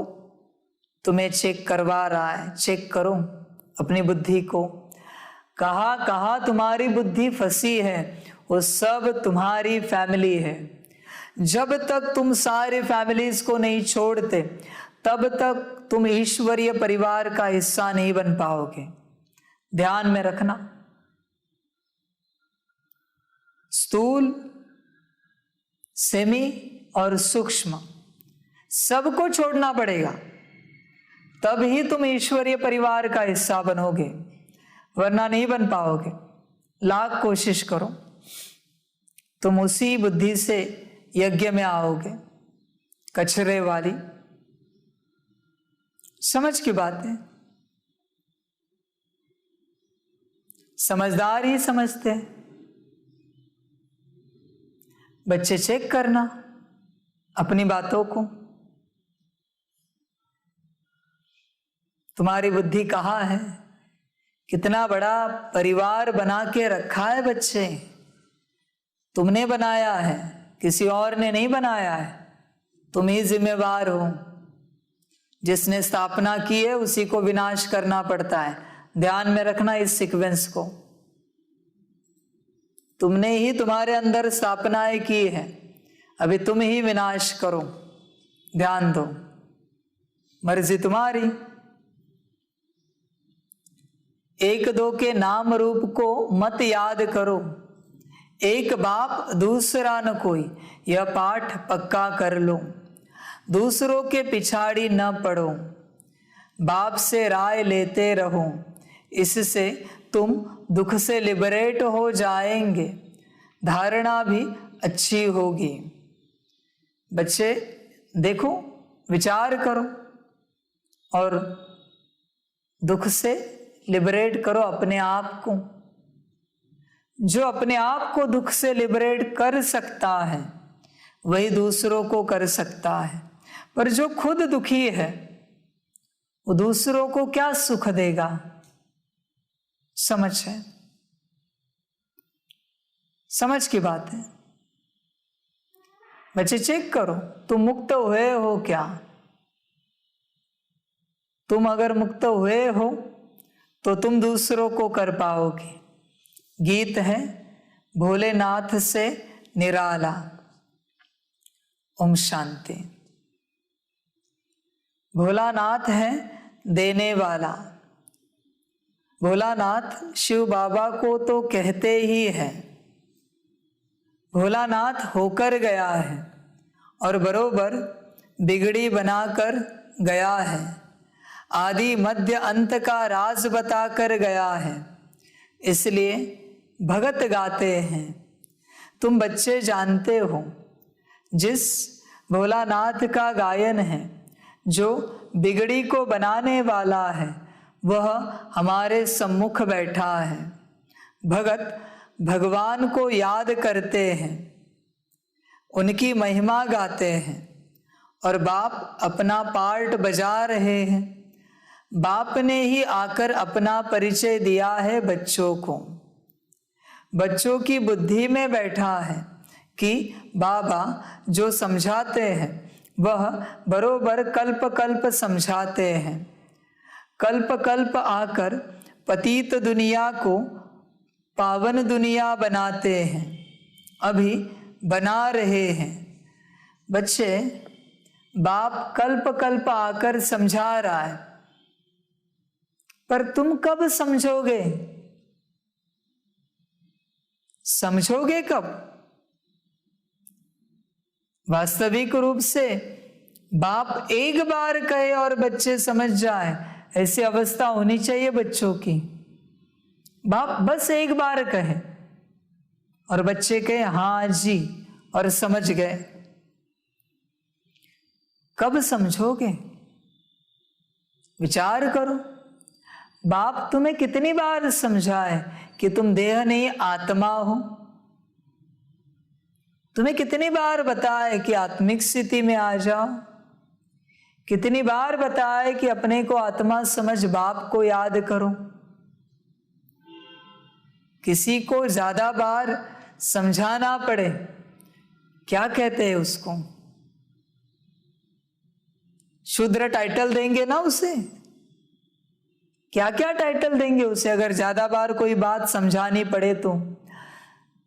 तुम्हें चेक करवा रहा है। चेक करो अपनी बुद्धि को, कहाँ कहाँ तुम्हारी बुद्धि फंसी है, वो सब तुम्हारी फैमिली है। जब तक तुम सारी फैमिलीज को नहीं छोड़ते, तब तक तुम ईश्वरीय परिवार का हिस्सा नहीं बन पाओगे। ध्यान में रखना, स्थूल, सेमी और सूक्ष्म सबको छोड़ना पड़ेगा, तब ही तुम ईश्वरीय परिवार का हिस्सा बनोगे, वरना नहीं बन पाओगे। लाख कोशिश करो, तुम उसी बुद्धि से यज्ञ में आओगे। कचरे वाली समझ की बात है, समझदार ही समझते हैं। बच्चे चेक करना अपनी बातों को, तुम्हारी बुद्धि कहाँ है, कितना बड़ा परिवार बना के रखा है। बच्चे तुमने बनाया है, किसी और ने नहीं बनाया है, तुम ही जिम्मेवार हो। जिसने स्थापना की है उसी को विनाश करना पड़ता है। ध्यान में रखना इस सीक्वेंस को, तुमने ही तुम्हारे अंदर स्थापनाएं की है, अभी तुम ही विनाश करो। ध्यान दो, मर्जी तुम्हारी। एक दो के नाम रूप को मत याद करो, एक बाप दूसरा न कोई, यह पाठ पक्का कर लो। दूसरों के पिछाड़ी न पड़ो, बाप से राय लेते रहो, इससे तुम दुख से लिबरेट हो जाएंगे, धारणा भी अच्छी होगी। बच्चे देखो, विचार करो और दुख से लिबरेट करो अपने आप को। जो अपने आप को दुख से लिबरेट कर सकता है वही दूसरों को कर सकता है, पर जो खुद दुखी है वो दूसरों को क्या सुख देगा। समझ है, समझ की बात है। बच्चे चेक करो, तुम मुक्त हुए हो क्या? तुम अगर मुक्त हुए हो तो तुम दूसरों को कर पाओगे। गीत है भोलेनाथ से निराला। ओम शांति। भोलानाथ है देने वाला। भोलानाथ शिव बाबा को तो कहते ही है। भोलानाथ होकर गया है और बरोबर बिगड़ी बनाकर गया है। आदि मध्य अंत का राज बताकर गया है, इसलिए भगत गाते हैं। तुम बच्चे जानते हो, जिस भोलानाथ का गायन है, जो बिगड़ी को बनाने वाला है, वह हमारे सम्मुख बैठा है। भगत भगवान को याद करते हैं, उनकी महिमा गाते हैं और बाप अपना पार्ट बजा रहे हैं। बाप ने ही आकर अपना परिचय दिया है बच्चों को। बच्चों की बुद्धि में बैठा है कि बाबा जो समझाते हैं वह बरोबर कल्प कल्प समझाते हैं। कल्प कल्प आकर पतित दुनिया को पावन दुनिया बनाते हैं, अभी बना रहे हैं। बच्चे, बाप कल्प कल्प आकर समझा रहा है, पर तुम कब समझोगे? समझोगे कब? वास्तविक रूप से बाप एक बार कहे और बच्चे समझ जाए, ऐसी अवस्था होनी चाहिए बच्चों की। बाप बस एक बार कहे और बच्चे कहे हाँ जी और समझ गए। कब समझोगे? विचार करो। बाप तुम्हें कितनी बार समझाए कि तुम देह नहीं आत्मा हो। तुम्हें कितनी बार बताए कि आत्मिक स्थिति में आ जाओ। कितनी बार बताए कि अपने को आत्मा समझ बाप को याद करो। किसी को ज्यादा बार समझाना पड़े, क्या कहते हैं उसको? शूद्र टाइटल देंगे ना उसे? क्या क्या टाइटल देंगे उसे अगर ज्यादा बार कोई बात समझानी पड़े तो?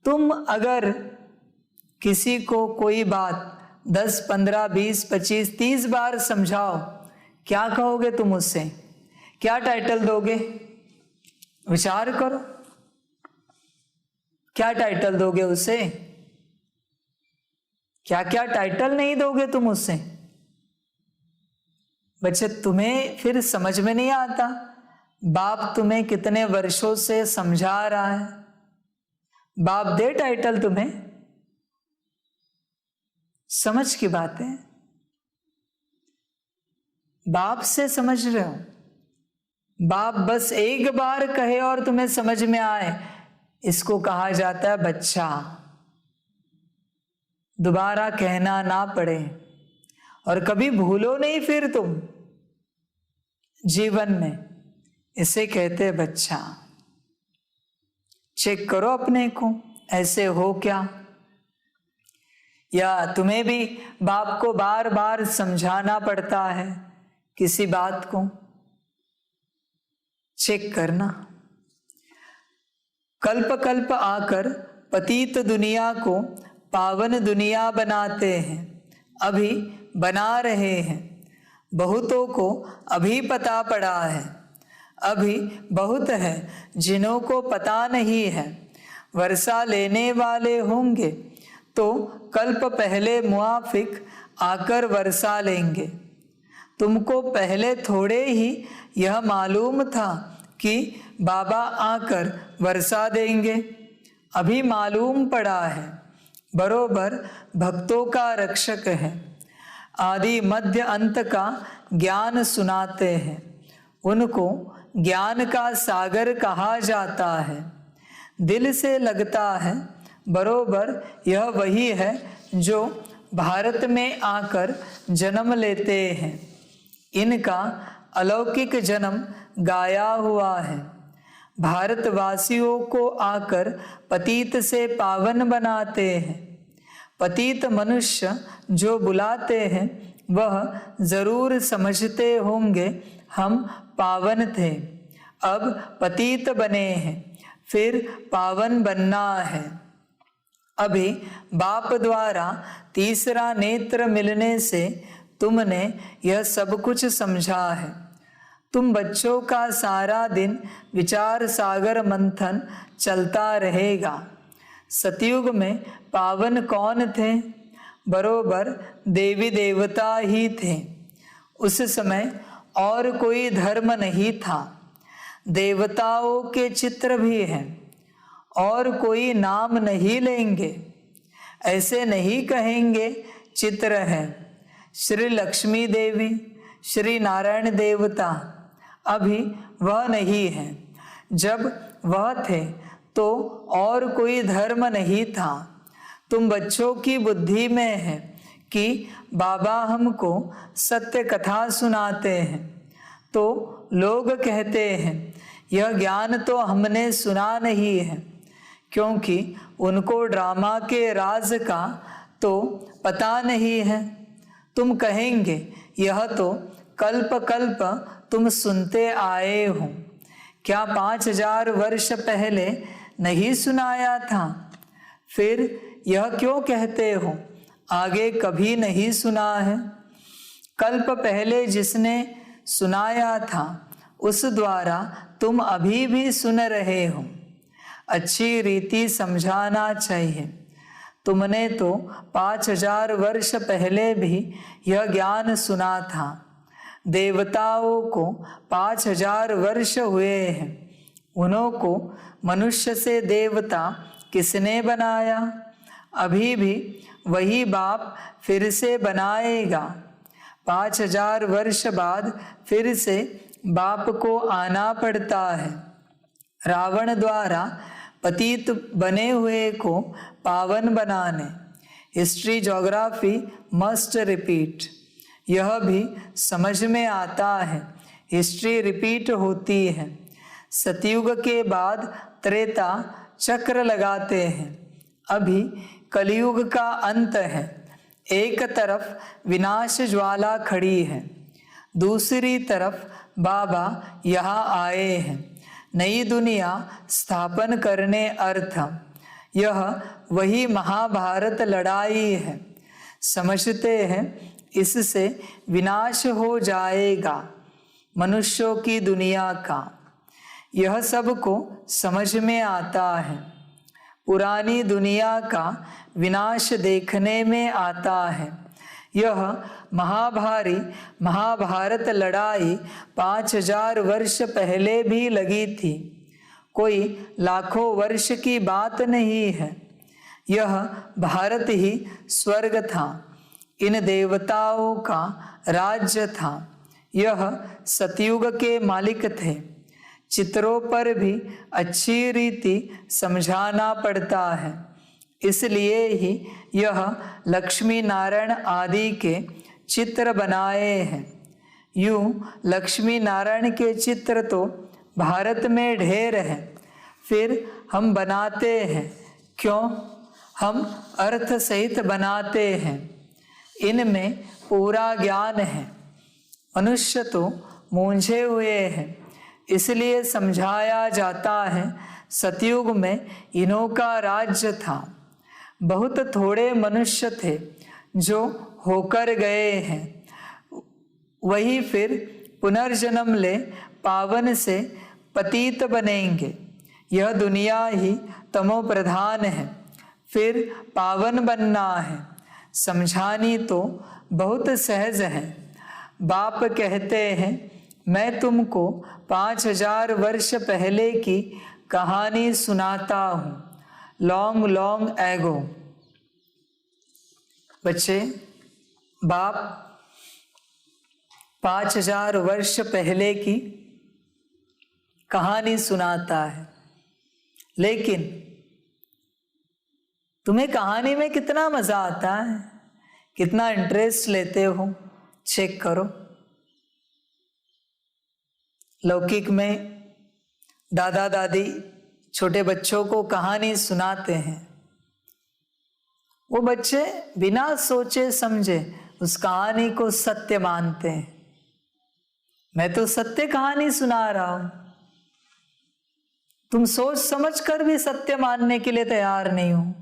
तुम अगर किसी को कोई बात 10, 15, 20, 25, 30 बार समझाओ, क्या कहोगे तुम उससे? क्या टाइटल दोगे? विचार करो, क्या टाइटल दोगे उसे? क्या क्या टाइटल नहीं दोगे तुम उससे? बच्चे, तुम्हें फिर समझ में नहीं आता, बाप तुम्हें कितने वर्षों से समझा रहा है, बाप दे टाइटल तुम्हें। समझ की बात है, बाप से समझ रहे हो, बाप बस एक बार कहे और तुम्हें समझ में आए, इसको कहा जाता है बच्चा। दोबारा कहना ना पड़े और कभी भूलो नहीं फिर तुम जीवन में, इसे कहते हैं बच्चा। चेक करो अपने को, ऐसे हो क्या? या तुम्हें भी बाप को बार बार समझाना पड़ता है किसी बात को? चेक करना। कल्प कल्प आकर पतित दुनिया को पावन दुनिया बनाते हैं, अभी बना रहे हैं। बहुतों को अभी पता पड़ा है, अभी बहुत है जिन्हों को पता नहीं है। वर्षा लेने वाले होंगे तो कल्प पहले मुआफिक आकर वर्षा लेंगे। तुमको पहले थोड़े ही यह मालूम था कि बाबा आकर वर्षा देंगे, अभी मालूम पड़ा है। बरोबर भक्तों का रक्षक है, आदि मध्य अंत का ज्ञान सुनाते हैं। उनको ज्ञान का सागर कहा जाता है। दिल से लगता है बरोबर यह वही है जो भारत में आकर जन्म लेते हैं। इनका अलौकिक जन्म गाया हुआ है। भारतवासियों को आकर पतित से पावन बनाते हैं। पतित मनुष्य जो बुलाते हैं वह जरूर समझते होंगे हम पावन थे, अब पतित बने हैं, फिर पावन बनना है। अभी बाप द्वारा तीसरा नेत्र मिलने से तुमने यह सब कुछ समझा है। तुम बच्चों का सारा दिन विचार सागर मंथन चलता रहेगा। सतयुग में पावन कौन थे? बरोबर देवी देवता ही थे। उस समय और कोई धर्म नहीं था। देवताओं के चित्र भी हैं और कोई नाम नहीं लेंगे, ऐसे नहीं कहेंगे चित्र है। श्री लक्ष्मी देवी, श्री नारायण देवता, अभी वह नहीं है। जब वह थे तो और कोई धर्म नहीं था। तुम बच्चों की बुद्धि में है कि बाबा हमको सत्य कथा सुनाते हैं, तो लोग कहते हैं यह ज्ञान तो हमने सुना नहीं है, क्योंकि उनको ड्रामा के राज का तो पता नहीं है। तुम कहेंगे यह तो कल्प कल्प तुम सुनते आए हो, क्या 5000 वर्ष पहले नहीं सुनाया था? फिर यह क्यों कहते हो आगे कभी नहीं सुना है? कल्प पहले जिसने सुनाया था उस द्वारा तुम अभी भी सुन रहे हो। अच्छी रीति समझाना चाहिए। तुमने तो 5000 वर्ष पहले भी यह ज्ञान सुना था। देवताओं को 5000 वर्ष हुए हैं। उन्हों को मनुष्य से देवता किसने बनाया? अभी भी वही बाप फिर से बनाएगा। 5000 वर्ष बाद फिर से बाप को आना पड़ता है। रावण द्वारा पतित बने हुए को पावन बनाने। History geography must repeat. यह भी समझ में आता है, हिस्ट्री रिपीट होती है। सतयुग के बाद त्रेता चक्र लगाते हैं। अभी कलयुग का अंत है। एक तरफ विनाश ज्वाला खड़ी है, दूसरी तरफ बाबा यहाँ आए हैं नई दुनिया स्थापन करने अर्थ। यह वही महाभारत लड़ाई है। समझते हैं इससे विनाश हो जाएगा मनुष्यों की दुनिया का। यह सबको समझ में आता है। पुरानी दुनिया का विनाश देखने में आता है। यह महाभारत लड़ाई 5000 वर्ष पहले भी लगी थी। कोई लाखों वर्ष की बात नहीं है। यह भारत ही स्वर्ग था। इन देवताओं का राज्य था। यह सतयुग के मालिक थे। चित्रों पर भी अच्छी रीति समझाना पड़ता है। इसलिए ही यह लक्ष्मी नारायण आदि के चित्र बनाए हैं। यूं लक्ष्मी नारायण के चित्र तो भारत में ढेर हैं, फिर हम बनाते हैं क्यों? हम अर्थ सहित बनाते हैं। इनमें पूरा ज्ञान है। मनुष्य तो मूंझे हुए हैं, इसलिए समझाया जाता है सतयुग में इन्हों का राज्य था। बहुत थोड़े मनुष्य थे जो होकर गए हैं, वही फिर पुनर्जन्म ले पावन से पतित बनेंगे। यह दुनिया ही तमो प्रधान है, फिर पावन बनना है। समझानी तो बहुत सहज है। बाप कहते हैं मैं तुमको 5000 वर्ष पहले की कहानी सुनाता हूँ। Long long ago. बच्चे, बाप 5000 वर्ष पहले की कहानी सुनाता है, लेकिन तुम्हें कहानी में कितना मजा आता है, कितना इंटरेस्ट लेते हो, चेक करो। लौकिक में दादा दादी छोटे बच्चों को कहानी सुनाते हैं। वो बच्चे बिना सोचे समझे उस कहानी को सत्य मानते हैं। मैं तो सत्य कहानी सुना रहा हूं, तुम सोच समझ कर भी सत्य मानने के लिए तैयार नहीं हो,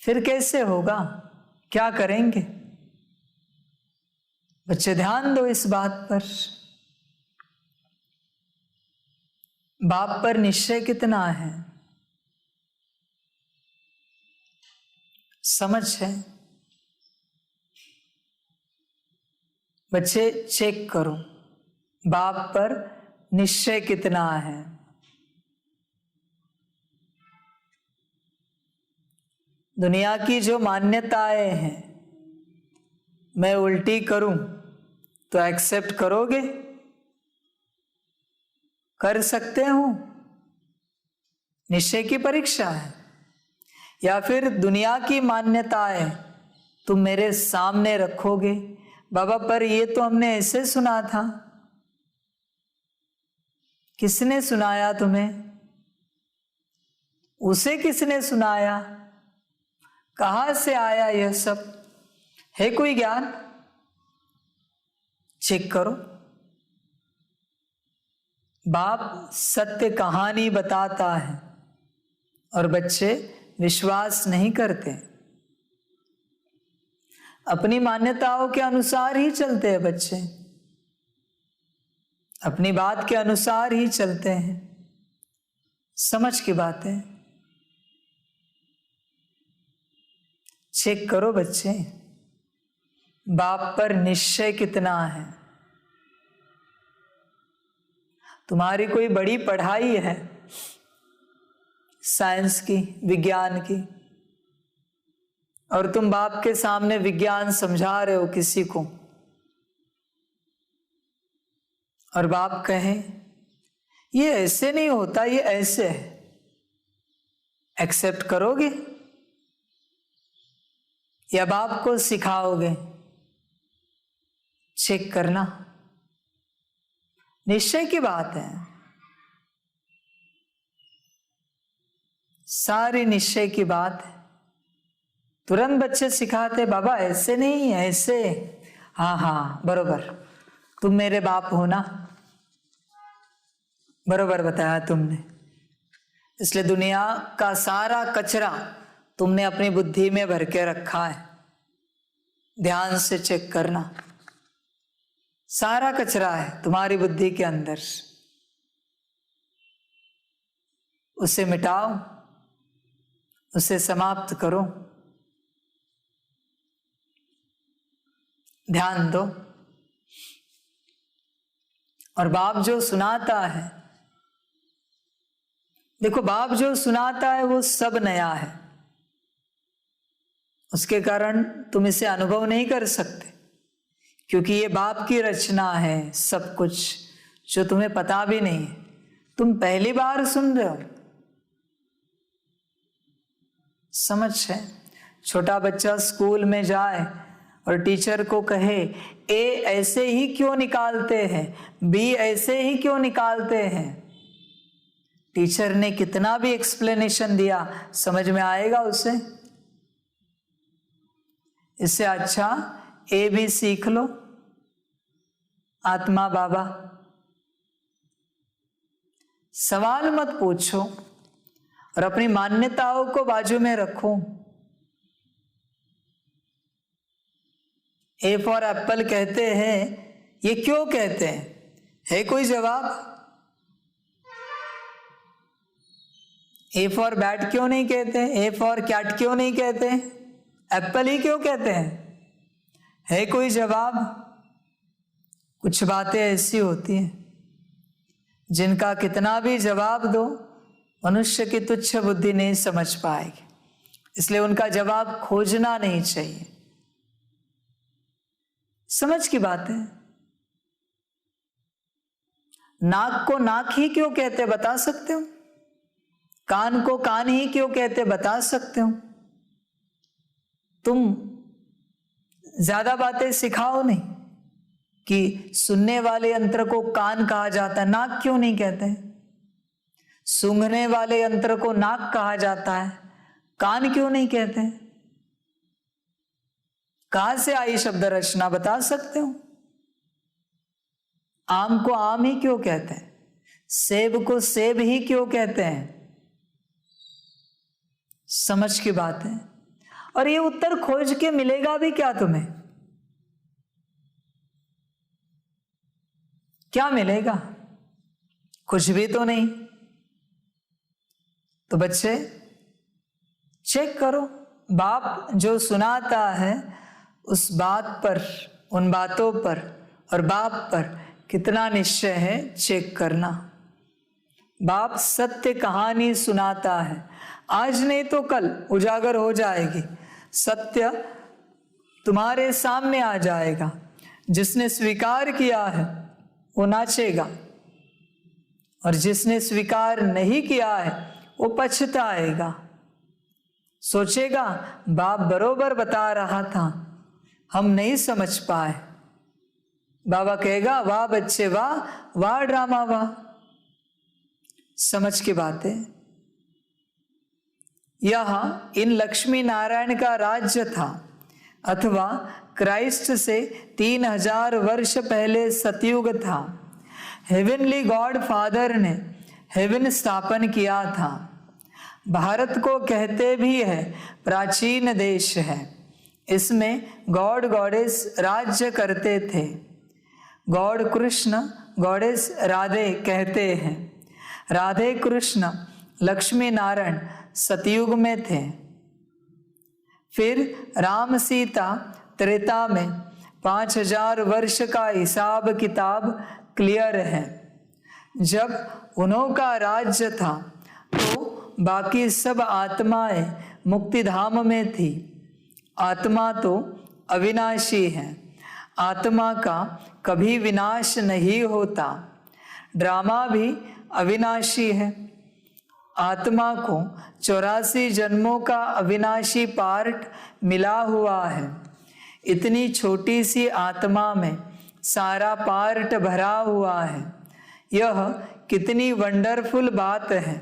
फिर कैसे होगा? क्या करेंगे? बच्चे ध्यान दो इस बात पर। बाप पर निश्चय कितना है, समझ है? बच्चे चेक करो, बाप पर निश्चय कितना है। दुनिया की जो मान्यताएं हैं, मैं उल्टी करूं तो एक्सेप्ट करोगे? कर सकते हो? निश्चय की परीक्षा है। या फिर दुनिया की मान्यताएं तुम मेरे सामने रखोगे, बाबा पर ये तो हमने ऐसे सुना था। किसने सुनाया तुम्हें? उसे किसने सुनाया? कहां से आया यह सब? है कोई ज्ञान? चेक करो। बाप सत्य कहानी बताता है और बच्चे विश्वास नहीं करते, अपनी मान्यताओं के अनुसार ही चलते हैं। बच्चे अपनी बात के अनुसार ही चलते हैं। समझ की बात है। चेक करो बच्चे, बाप पर निश्चय कितना है। तुम्हारी कोई बड़ी पढ़ाई है, साइंस की, विज्ञान की, और तुम बाप के सामने विज्ञान समझा रहे हो किसी को, और बाप कहे ये ऐसे नहीं होता, ये ऐसे है, एक्सेप्ट करोगे या बाप को सिखाओगे? चेक करना। निश्चय की बात है। सारी निश्चय की बात है। तुरंत बच्चे सिखाते, बाबा ऐसे नहीं, ऐसे। हाँ हाँ बरोबर, तुम मेरे बाप हो ना, बरोबर बताया तुमने। इसलिए दुनिया का सारा कचरा तुमने अपनी बुद्धि में भर के रखा है। ध्यान से चेक करना, सारा कचरा है तुम्हारी बुद्धि के अंदर। उसे मिटाओ, उसे समाप्त करो, ध्यान दो। और बाप जो सुनाता है, देखो बाप जो सुनाता है वो सब नया है, उसके कारण तुम इसे अनुभव नहीं कर सकते, क्योंकि ये बाप की रचना है। सब कुछ जो तुम्हें पता भी नहीं है, तुम पहली बार सुन रहे हो। समझ है? छोटा बच्चा स्कूल में जाए और टीचर को कहे ए ऐसे ही क्यों निकालते हैं, बी ऐसे ही क्यों निकालते हैं, टीचर ने कितना भी एक्सप्लेनेशन दिया, समझ में आएगा उसे? इससे अच्छा ए भी सीख लो, आत्मा बाबा। सवाल मत पूछो और अपनी मान्यताओं को बाजू में रखो। ए फॉर एप्पल कहते हैं, ये क्यों कहते हैं? है कोई जवाब? ए फॉर बैट क्यों नहीं कहते? ए फॉर कैट क्यों नहीं कहते? एप्पल ही क्यों कहते हैं? है कोई जवाब? कुछ बातें ऐसी होती हैं जिनका कितना भी जवाब दो, मनुष्य की तुच्छ बुद्धि नहीं समझ पाएगी। इसलिए उनका जवाब खोजना नहीं चाहिए। समझ की बात है। नाक को नाक ही क्यों कहते, बता सकते हो? कान को कान ही क्यों कहते, बता सकते हो? तुम ज्यादा बातें सिखाओ नहीं कि सुनने वाले यंत्र को कान कहा जाता है, नाक क्यों नहीं कहते? सूंघने वाले यंत्र को नाक कहा जाता है, कान क्यों नहीं कहते? कहां से आई शब्द रचना, बता सकते हो? आम को आम ही क्यों कहते हैं? सेब को सेब ही क्यों कहते हैं? समझ की बात है। और ये उत्तर खोज के मिलेगा भी क्या तुम्हें? क्या मिलेगा? कुछ भी तो नहीं। तो बच्चे चेक करो, बाप जो सुनाता है उस बात पर, उन बातों पर और बाप पर कितना निश्चय है, चेक करना। बाप सत्य कहानी सुनाता है, आज नहीं तो कल उजागर हो जाएगी, सत्य तुम्हारे सामने आ जाएगा। जिसने स्वीकार किया है वो नाचेगा, और जिसने स्वीकार नहीं किया है वो पछताएगा, सोचेगा बाप बरोबर बता रहा था, हम नहीं समझ पाए। बाबा कहेगा वाह बच्चे वाह, वाह ड्रामा वाह। समझ की बात है। यह इन लक्ष्मी नारायण का राज्य था, अथवा क्राइस्ट से 3000 वर्ष पहले सतयुग था। हेवनली गॉड फादर ने हेवन स्थापन किया था। भारत को कहते भी है प्राचीन देश है। इसमें गॉड गॉडेस राज्य करते थे। गॉड कृष्ण गॉडेस राधे कहते हैं। राधे कृष्ण लक्ष्मी नारायण सतयुग में थे। फिर राम सीता त्रेता में 5000 वर्ष का हिसाब किताब क्लियर है। जब उन्हों का राज्य था तो बाकी सब आत्माएं मुक्तिधाम में थी। आत्मा तो अविनाशी है, आत्मा का कभी विनाश नहीं होता। ड्रामा भी अविनाशी है। आत्मा को 84 जन्मों का अविनाशी पार्ट मिला हुआ है। इतनी छोटी सी आत्मा में सारा पार्ट भरा हुआ है। यह कितनी वंडरफुल बात है।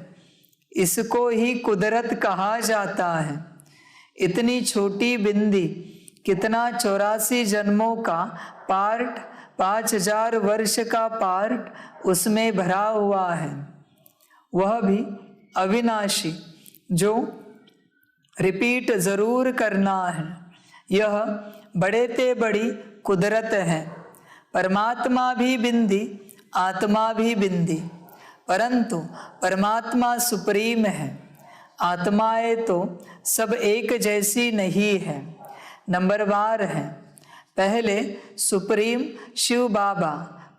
इसको ही कुदरत कहा जाता है। इतनी छोटी बिंदी कितना 84 जन्मों का पार्ट, 5000 वर्ष का पार्ट उसमें भरा हुआ है, वह भी अविनाशी, जो रिपीट जरूर करना है। यह बड़े ते बड़ी कुदरत है। परमात्मा भी बिंदी, आत्मा भी बिंदी, परंतु परमात्मा सुप्रीम है। आत्माएं तो सब एक जैसी नहीं है, नंबरवार है। पहले सुप्रीम शिव बाबा,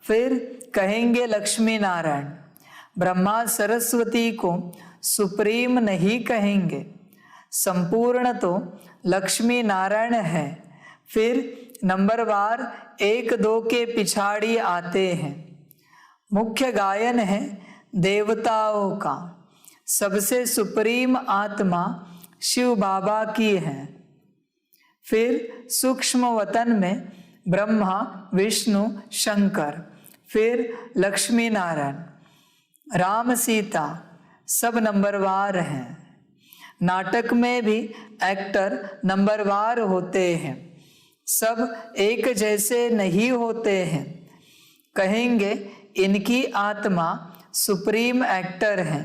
फिर कहेंगे लक्ष्मी नारायण। ब्रह्मा सरस्वती को सुप्रीम नहीं कहेंगे, संपूर्ण तो लक्ष्मी नारायण है, फिर नंबरवार 1-2 के पिछाड़ी आते हैं। मुख्य गायन है देवताओं का। सबसे सुप्रीम आत्मा शिव बाबा की है, फिर सूक्ष्म वतन में ब्रह्मा, विष्णु, शंकर, फिर लक्ष्मी नारायण, राम, सीता सब नंबरवार हैं। नाटक में भी एक्टर नंबरवार होते हैं, सब एक जैसे नहीं होते हैं। कहेंगे इनकी आत्मा सुप्रीम एक्टर है,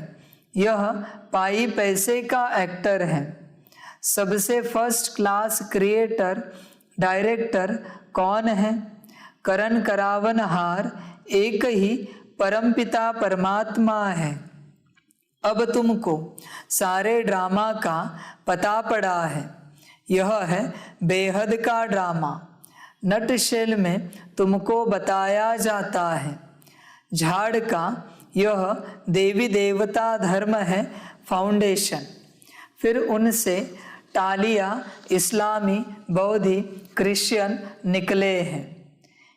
यह पाई पैसे का एक्टर है। सबसे फर्स्ट क्लास क्रिएटर, डायरेक्टर कौन है? करण करावनहार एक ही परमपिता परमात्मा है। अब तुमको सारे ड्रामा का पता पड़ा है। यह है बेहद का ड्रामा। नटशेल में तुमको बताया जाता है। झाड़ का यह देवी देवता धर्म है फाउंडेशन, फिर उनसे टालिया इस्लामी, बौद्धि, क्रिश्चियन निकले हैं।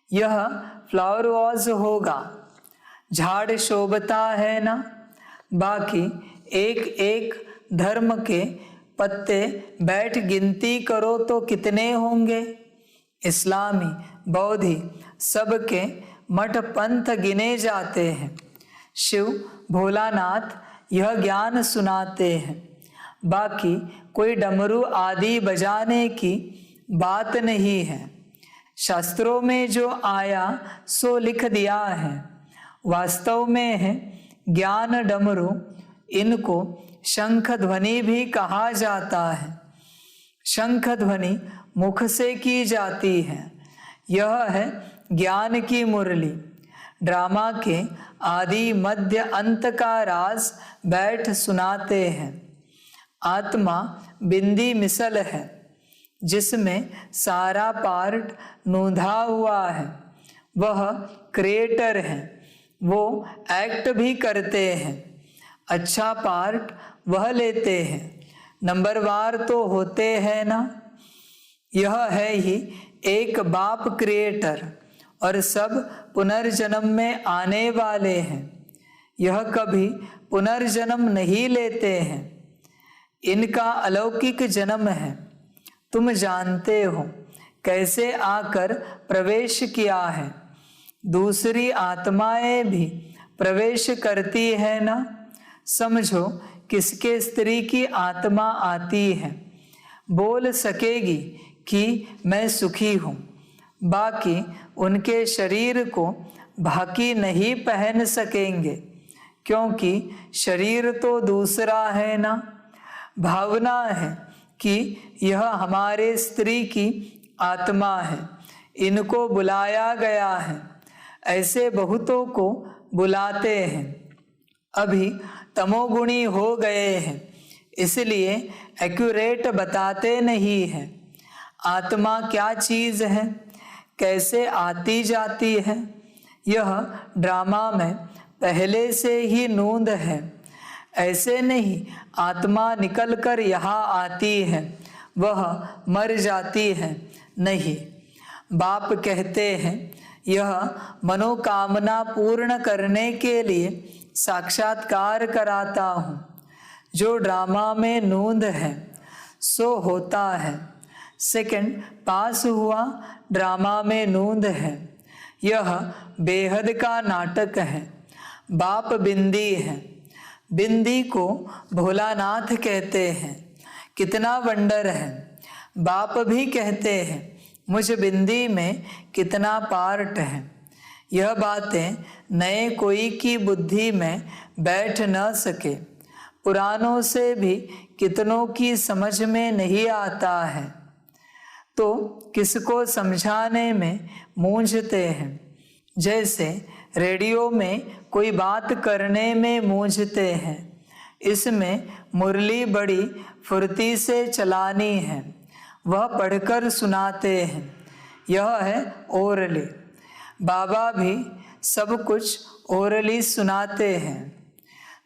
यह फ्लावर वॉज होगा। झाड़ शोभता है ना, बाकी एक एक धर्म के पत्ते बैठ गिनती करो तो कितने होंगे? इस्लामी, बौद्धि सबके मठ पंथ गिने जाते हैं। शिव भोलानाथ यह ज्ञान सुनाते हैं। बाकी कोई डमरू आदि बजाने की बात नहीं है। शास्त्रों में जो आया सो लिख दिया है। वास्तव में है ज्ञान डमरू। इनको शंख ध्वनि भी कहा जाता है। शंख ध्वनि मुख से की जाती है। यह है ज्ञान की मुरली। ड्रामा के आदि मध्य अंत का राज बैठ सुनाते हैं। आत्मा बिंदी मिसल है, जिसमें सारा पार्ट नूंधा हुआ है। वह क्रिएटर है, वो एक्ट भी करते हैं। अच्छा पार्ट वह लेते हैं, नंबरवार तो होते हैं ना। यह है ही एक बाप क्रिएटर और सब पुनर्जन्म में आने वाले हैं। यह कभी पुनर्जन्म नहीं लेते हैं। इनका अलौकिक जन्म है। तुम जानते हो कैसे आकर प्रवेश किया है। दूसरी आत्माएं भी प्रवेश करती है ना। समझो किसके स्त्री की आत्मा आती है, बोल सकेगी कि मैं सुखी हूँ, बाकी उनके शरीर को भाकी नहीं पहन सकेंगे, क्योंकि शरीर तो दूसरा है ना। भावना है कि यह हमारे स्त्री की आत्मा है, इनको बुलाया गया है। ऐसे बहुतों को बुलाते हैं। अभी तमोगुणी हो गए हैं, इसलिए एक्यूरेट बताते नहीं हैं। आत्मा क्या चीज़ है, कैसे आती जाती है, यह ड्रामा में पहले से ही नूंद है। ऐसे नहीं आत्मा निकलकर यहाँ आती है, वह मर जाती है, नहीं। बाप कहते हैं यह मनोकामना पूर्ण करने के लिए साक्षात्कार कराता हूँ। जो ड्रामा में नूंद है सो होता है। सेकंड पास हुआ, ड्रामा में नूंद है। यह बेहद का नाटक है। बाप बिंदी है। बिंदी को भोलानाथ कहते हैं, कितना वंडर है। बाप भी कहते हैं, मुझ बिंदी में कितना पार्ट है। यह बातें नए कोई की बुद्धि में बैठ न सके, पुरानों से भी कितनों की समझ में नहीं आता है, तो किसको समझाने में मूंझते हैं। जैसे रेडियो में कोई बात करने में मूंझते हैं, इसमें मुरली बड़ी फुर्ती से चलानी है, वह पढ़कर सुनाते हैं। यह है ओरली। बाबा भी सब कुछ ओरली सुनाते हैं।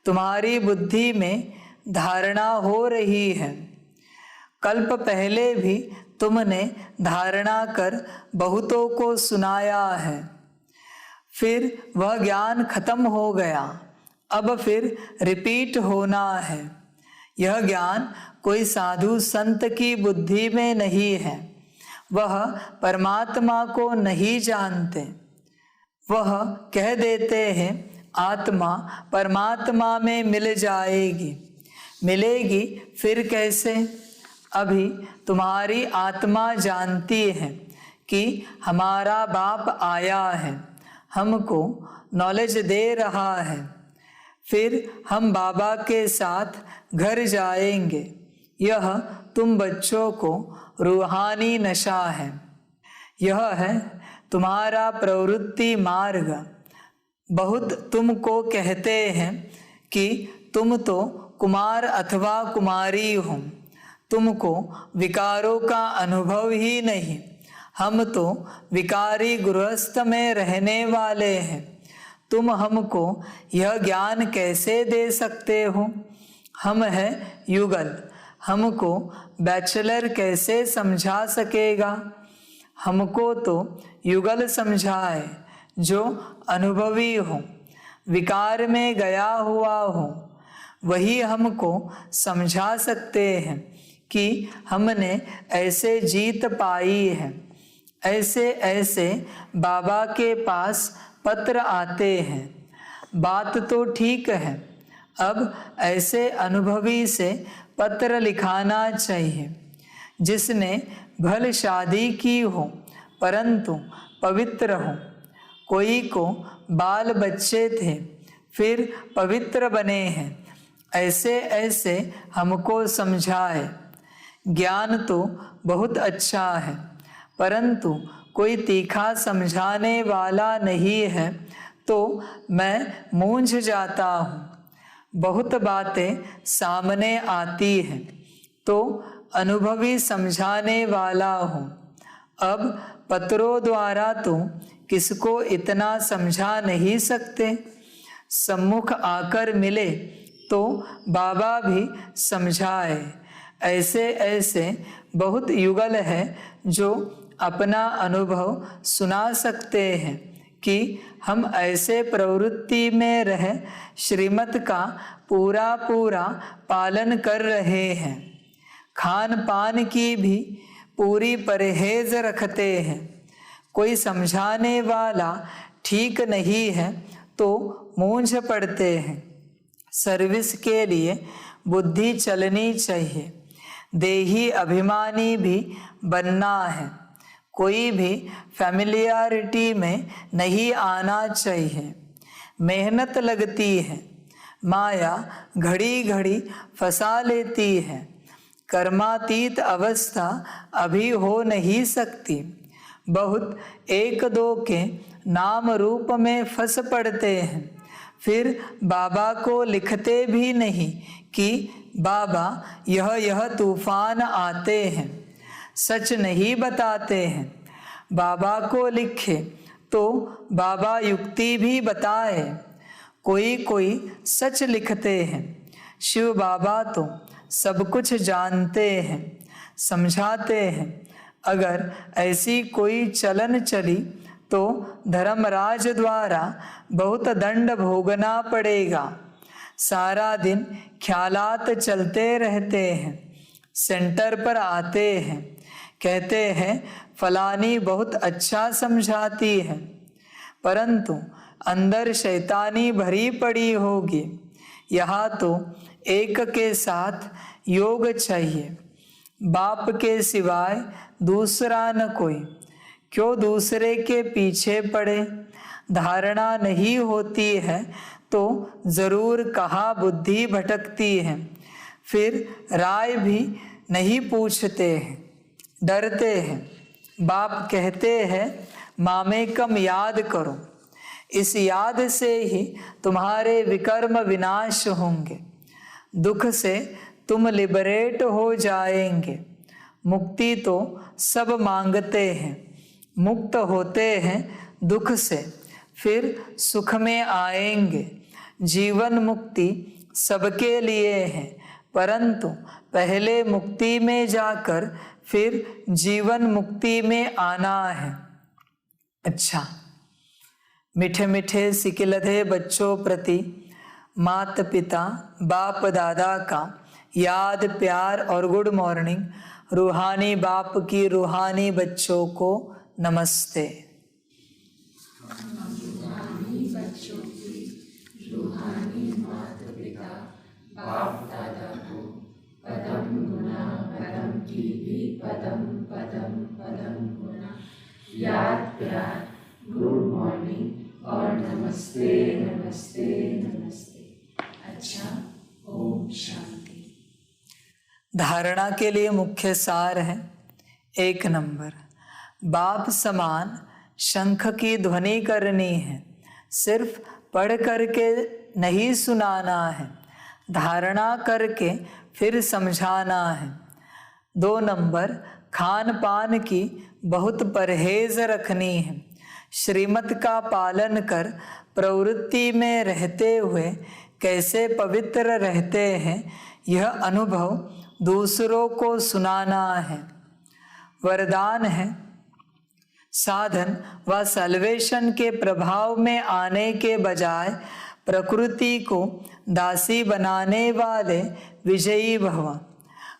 तुम्हारी बुद्धि में धारणा हो रही है। कल्प पहले भी तुमने धारणा कर बहुतों को सुनाया है, फिर वह ज्ञान खत्म हो गया, अब फिर रिपीट होना है। यह ज्ञान कोई साधु संत की बुद्धि में नहीं है, वह परमात्मा को नहीं जानते। वह कह देते हैं आत्मा परमात्मा में मिल जाएगी। मिलेगी फिर कैसे? अभी तुम्हारी आत्मा जानती है कि हमारा बाप आया है, हमको नॉलेज दे रहा है, फिर हम बाबा के साथ घर जाएंगे। यह तुम बच्चों को रूहानी नशा है। यह है तुम्हारा प्रवृत्ति मार्ग। बहुत तुमको कहते हैं कि तुम तो कुमार अथवा कुमारी हो, तुमको विकारों का अनुभव ही नहीं। हम तो विकारी गृहस्थ में रहने वाले हैं, तुम हमको यह ज्ञान कैसे दे सकते हो? हम है युगल, हमको बैचलर कैसे समझा सकेगा? हमको तो युगल समझाए जो अनुभवी हो, विकार में गया हुआ हो, वही हमको समझा सकते हैं कि हमने ऐसे जीत पाई है। ऐसे ऐसे बाबा के पास पत्र आते हैं। बात तो ठीक है, अब ऐसे अनुभवी से पत्र लिखाना चाहिए जिसने भले शादी की हो परंतु पवित्र हो। कोई को बाल बच्चे थे फिर पवित्र बने हैं, ऐसे ऐसे हमको समझाए। ज्ञान तो बहुत अच्छा है परंतु कोई तीखा समझाने वाला नहीं है तो मैं मूंझ जाता हूँ। बहुत बातें सामने आती हैं तो अनुभवी समझाने वाला हूँ। अब पत्रों द्वारा तो किसको इतना समझा नहीं सकते, सम्मुख आकर मिले तो बाबा भी समझाए। ऐसे ऐसे बहुत युगल है जो अपना अनुभव सुना सकते हैं कि हम ऐसे प्रवृत्ति में रह श्रीमत का पूरा पूरा पालन कर रहे हैं, खान पान की भी पूरी परहेज रखते हैं। कोई समझाने वाला ठीक नहीं है तो मूंझ पड़ते हैं। सर्विस के लिए बुद्धि चलनी चाहिए, देही अभिमानी भी बनना है। कोई भी फैमिलियरिटी में नहीं आना चाहिए। मेहनत लगती है, माया घड़ी घड़ी फंसा लेती है। कर्मातीत अवस्था अभी हो नहीं सकती। बहुत एक दो के नाम रूप में फंस पड़ते हैं, फिर बाबा को लिखते भी नहीं कि बाबा यह तूफान आते हैं, सच नहीं बताते हैं। बाबा को लिखे तो बाबा युक्ति भी बताए। कोई कोई सच लिखते हैं, शिव बाबा तो सब कुछ जानते हैं, समझाते हैं। अगर ऐसी कोई चलन चली तो धर्मराज द्वारा बहुत दंड भोगना पड़ेगा। सारा दिन ख्यालात चलते रहते हैं, सेंटर पर आते हैं, कहते हैं फलानी बहुत अच्छा समझाती है, परंतु अंदर शैतानी भरी पड़ी होगी। यहाँ तो एक के साथ योग चाहिए, बाप के सिवाय दूसरा न कोई। क्यों दूसरे के पीछे पड़े, धारणा नहीं होती है तो जरूर कहाँ बुद्धि भटकती है। फिर राय भी नहीं पूछते हैं, डरते हैं। बाप कहते हैं मामेकम याद करो, इस याद से ही तुम्हारे विकर्म विनाश होंगे, दुख से तुम लिबरेट हो जाएंगे। मुक्ति तो सब मांगते हैं, मुक्त होते हैं दुख से, फिर सुख में आएंगे। जीवन मुक्ति सबके लिए है, परंतु पहले मुक्ति में जाकर फिर जीवन मुक्ति में आना है। अच्छा, मीठे मीठे सिकिलधे बच्चों प्रति माता पिता बाप दादा का याद प्यार और गुड मॉर्निंग। रूहानी बाप की रूहानी बच्चों को नमस्ते। रूहानी बच्चों की रूहानी माता पिता बाप दादा को पदम गुना पदम की भी पदम पदम पदम गुना याद प्यार गुड मॉर्निंग और नमस्ते नमस्ते नमस्ते। अच्छा, ओम शांति। धारणा के लिए मुख्य सार है, 1 नंबर, बाप समान शंख की ध्वनि करनी है, सिर्फ पढ़ करके नहीं सुनाना है, धारणा करके फिर समझाना है। 2 नंबर, खान पान की बहुत परहेज रखनी है, श्रीमत का पालन कर प्रवृत्ति में रहते हुए कैसे पवित्र रहते हैं यह अनुभव दूसरों को सुनाना है। वरदान है, साधन व सल्वेशन के प्रभाव में आने के बजाय प्रकृति को दासी बनाने वाले विजयी भव।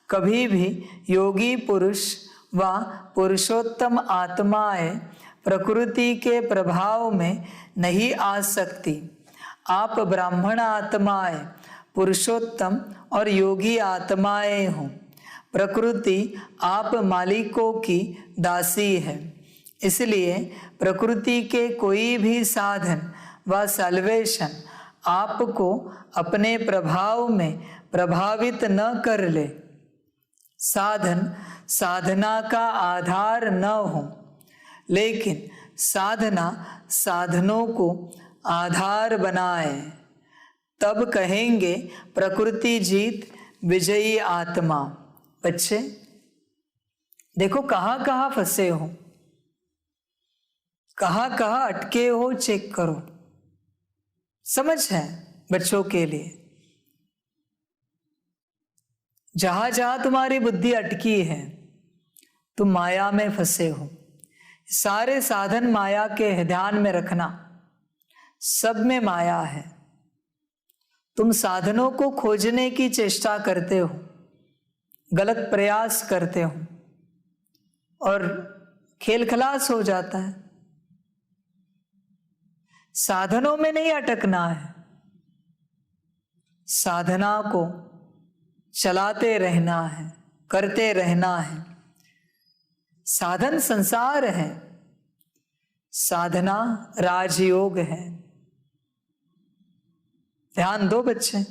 कभी भी योगी पुरुष व पुरुषोत्तम आत्माएं प्रकृति के प्रभाव में नहीं आ सकती। आप ब्राह्मण आत्माएं पुरुषोत्तम और योगी आत्माएं हो। प्रकृति आप मालिकों की दासी है, इसलिए प्रकृति के कोई भी साधन व सल्वेशन आपको अपने प्रभाव में प्रभावित न कर ले। साधन साधना का आधार न हो, लेकिन साधना साधनों को आधार बनाए, तब कहेंगे प्रकृति जीत विजयी आत्मा। बच्चे देखो कहाँ कहाँ फंसे हो, कहाँ कहाँ अटके हो, चेक करो। समझ है बच्चों के लिए, जहां जहां तुम्हारी बुद्धि अटकी है तुम माया में फंसे हो। सारे साधन माया के ध्यान में रखना, सब में माया है। तुम साधनों को खोजने की चेष्टा करते हो, गलत प्रयास करते हो और खेल खलास हो जाता है। साधनों में नहीं अटकना है, साधना को चलाते रहना है, करते रहना है। साधन संसार है, साधना राजयोग है। ध्यान दो बच्चे,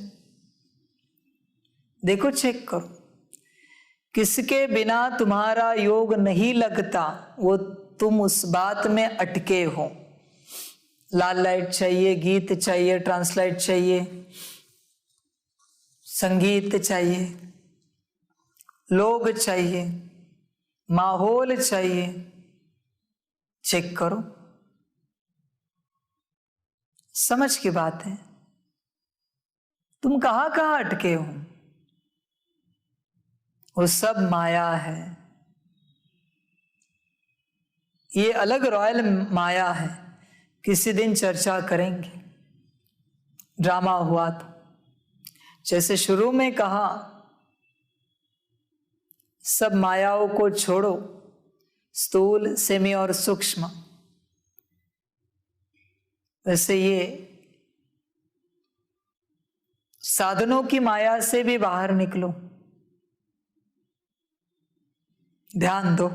देखो चेक करो, किसके बिना तुम्हारा योग नहीं लगता वो तुम उस बात में अटके हो। लाल लाइट चाहिए, गीत चाहिए, ट्रांसलाइट चाहिए, संगीत चाहिए, लोग चाहिए, माहौल चाहिए। चेक करो, समझ की बात है। तुम कहाँ कहाँ अटके हो, वो सब माया है। ये अलग रॉयल माया है, किसी दिन चर्चा करेंगे। ड्रामा हुआ तो जैसे शुरू में कहा, सब मायाओं को छोड़ो, स्थूल, सेमी और सूक्ष्म। वैसे ये साधनों की माया से भी बाहर निकलो, ध्यान दो।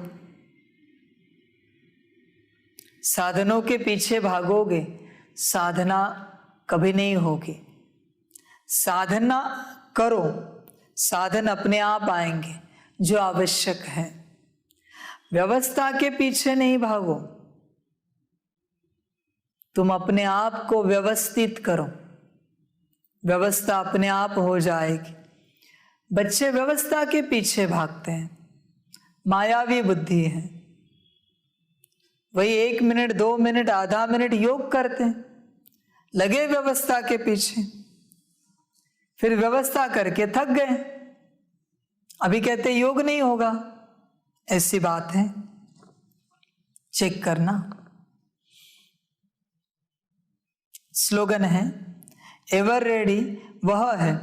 साधनों के पीछे भागोगे, साधना कभी नहीं होगी। साधना करो, साधन अपने आप आएंगे जो आवश्यक है। व्यवस्था के पीछे नहीं भागो, तुम अपने आप को व्यवस्थित करो, व्यवस्था अपने आप हो जाएगी। बच्चे व्यवस्था के पीछे भागते हैं, मायावी बुद्धि है। वही 1 मिनट 2 मिनट आधा मिनट योग करते हैं, लगे व्यवस्था के पीछे, फिर व्यवस्था करके थक गए, अभी कहते योग नहीं होगा। ऐसी बात है, चेक करना। स्लोगन है, एवर रेडी वह है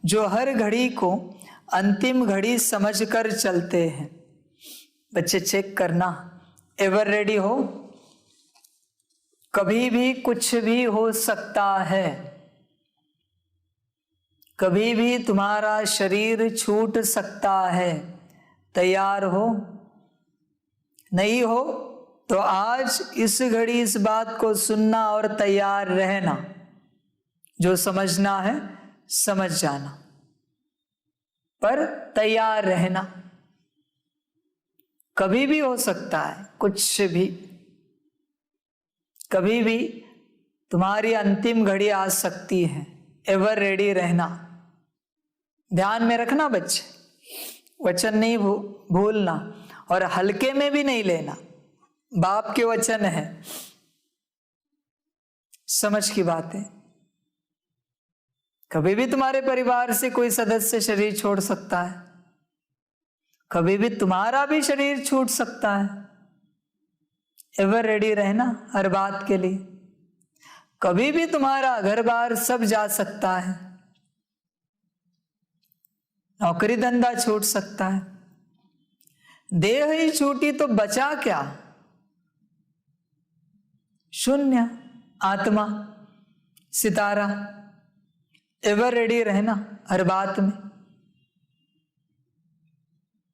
जो हर घड़ी को अंतिम घड़ी समझकर चलते हैं। बच्चे चेक करना, एवर रेडी हो, कभी भी कुछ भी हो सकता है, कभी भी तुम्हारा शरीर छूट सकता है। तैयार हो? नहीं हो तो आज इस घड़ी इस बात को सुनना और तैयार रहना। जो समझना है समझ जाना, पर तैयार रहना। कभी भी हो सकता है, कुछ भी, कभी भी तुम्हारी अंतिम घड़ी आ सकती है। एवर रेडी रहना, ध्यान में रखना बच्चे, वचन नहीं भूलना और हल्के में भी नहीं लेना। बाप के वचन है, समझ की बात है। कभी भी तुम्हारे परिवार से कोई सदस्य शरीर छोड़ सकता है, कभी भी तुम्हारा भी शरीर छूट सकता है। एवर रेडी रहना हर बात के लिए। कभी भी तुम्हारा घर बार सब जा सकता है, नौकरी धंधा छूट सकता है। देह ही छूटी तो बचा क्या? शून्य, आत्मा, सितारा। एवर रेडी रहना हर बात में।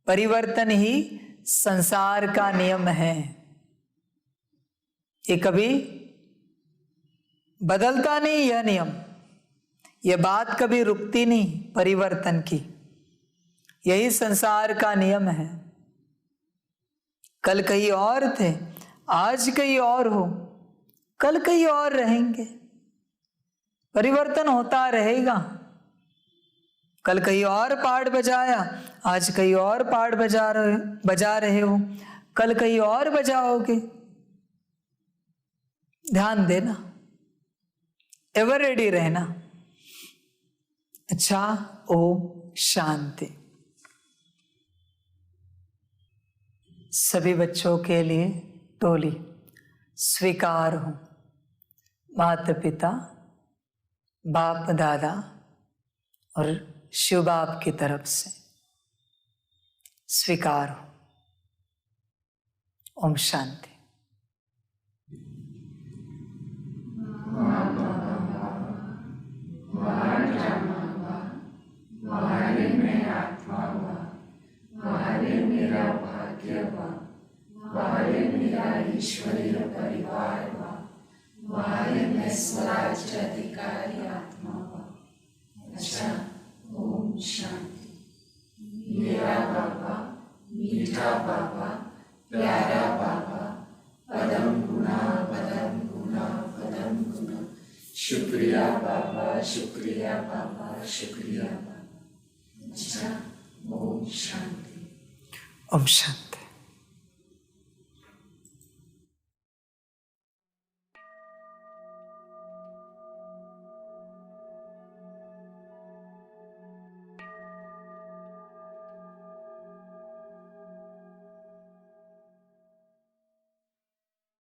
परिवर्तन ही संसार का नियम है, ये कभी बदलता नहीं। यह नियम, यह बात कभी रुकती नहीं परिवर्तन की। यही संसार का नियम है। कल कहीं और थे, आज कहीं और हो, कल कहीं और रहेंगे। परिवर्तन होता रहेगा। कल कहीं और पाठ बजाया, आज कहीं और पाठ बजा रहे हो, कल कहीं और बजाओगे। ध्यान देना, एवर रेडी रहना। अच्छा, ओम शांति। सभी बच्चों के लिए टोली स्वीकार हो। माता पिता, बाप दादा और शिव बाप की तरफ से स्वीकार हो। ओम शांति। ईश्वरीय परिवार वा, वाले में स्वराज्य अधिकारी आत्मा वा। अच्छा, ओम शांति। मेरा बाबा, मीठा बाबा, प्यारा बाबा, पदम गुना पदम गुना पदम गुना। शुक्रिया बाबा, शुक्रिया बाबा, शुक्रिया बाबा। अच्छा, ओम शांति। ओम शांति।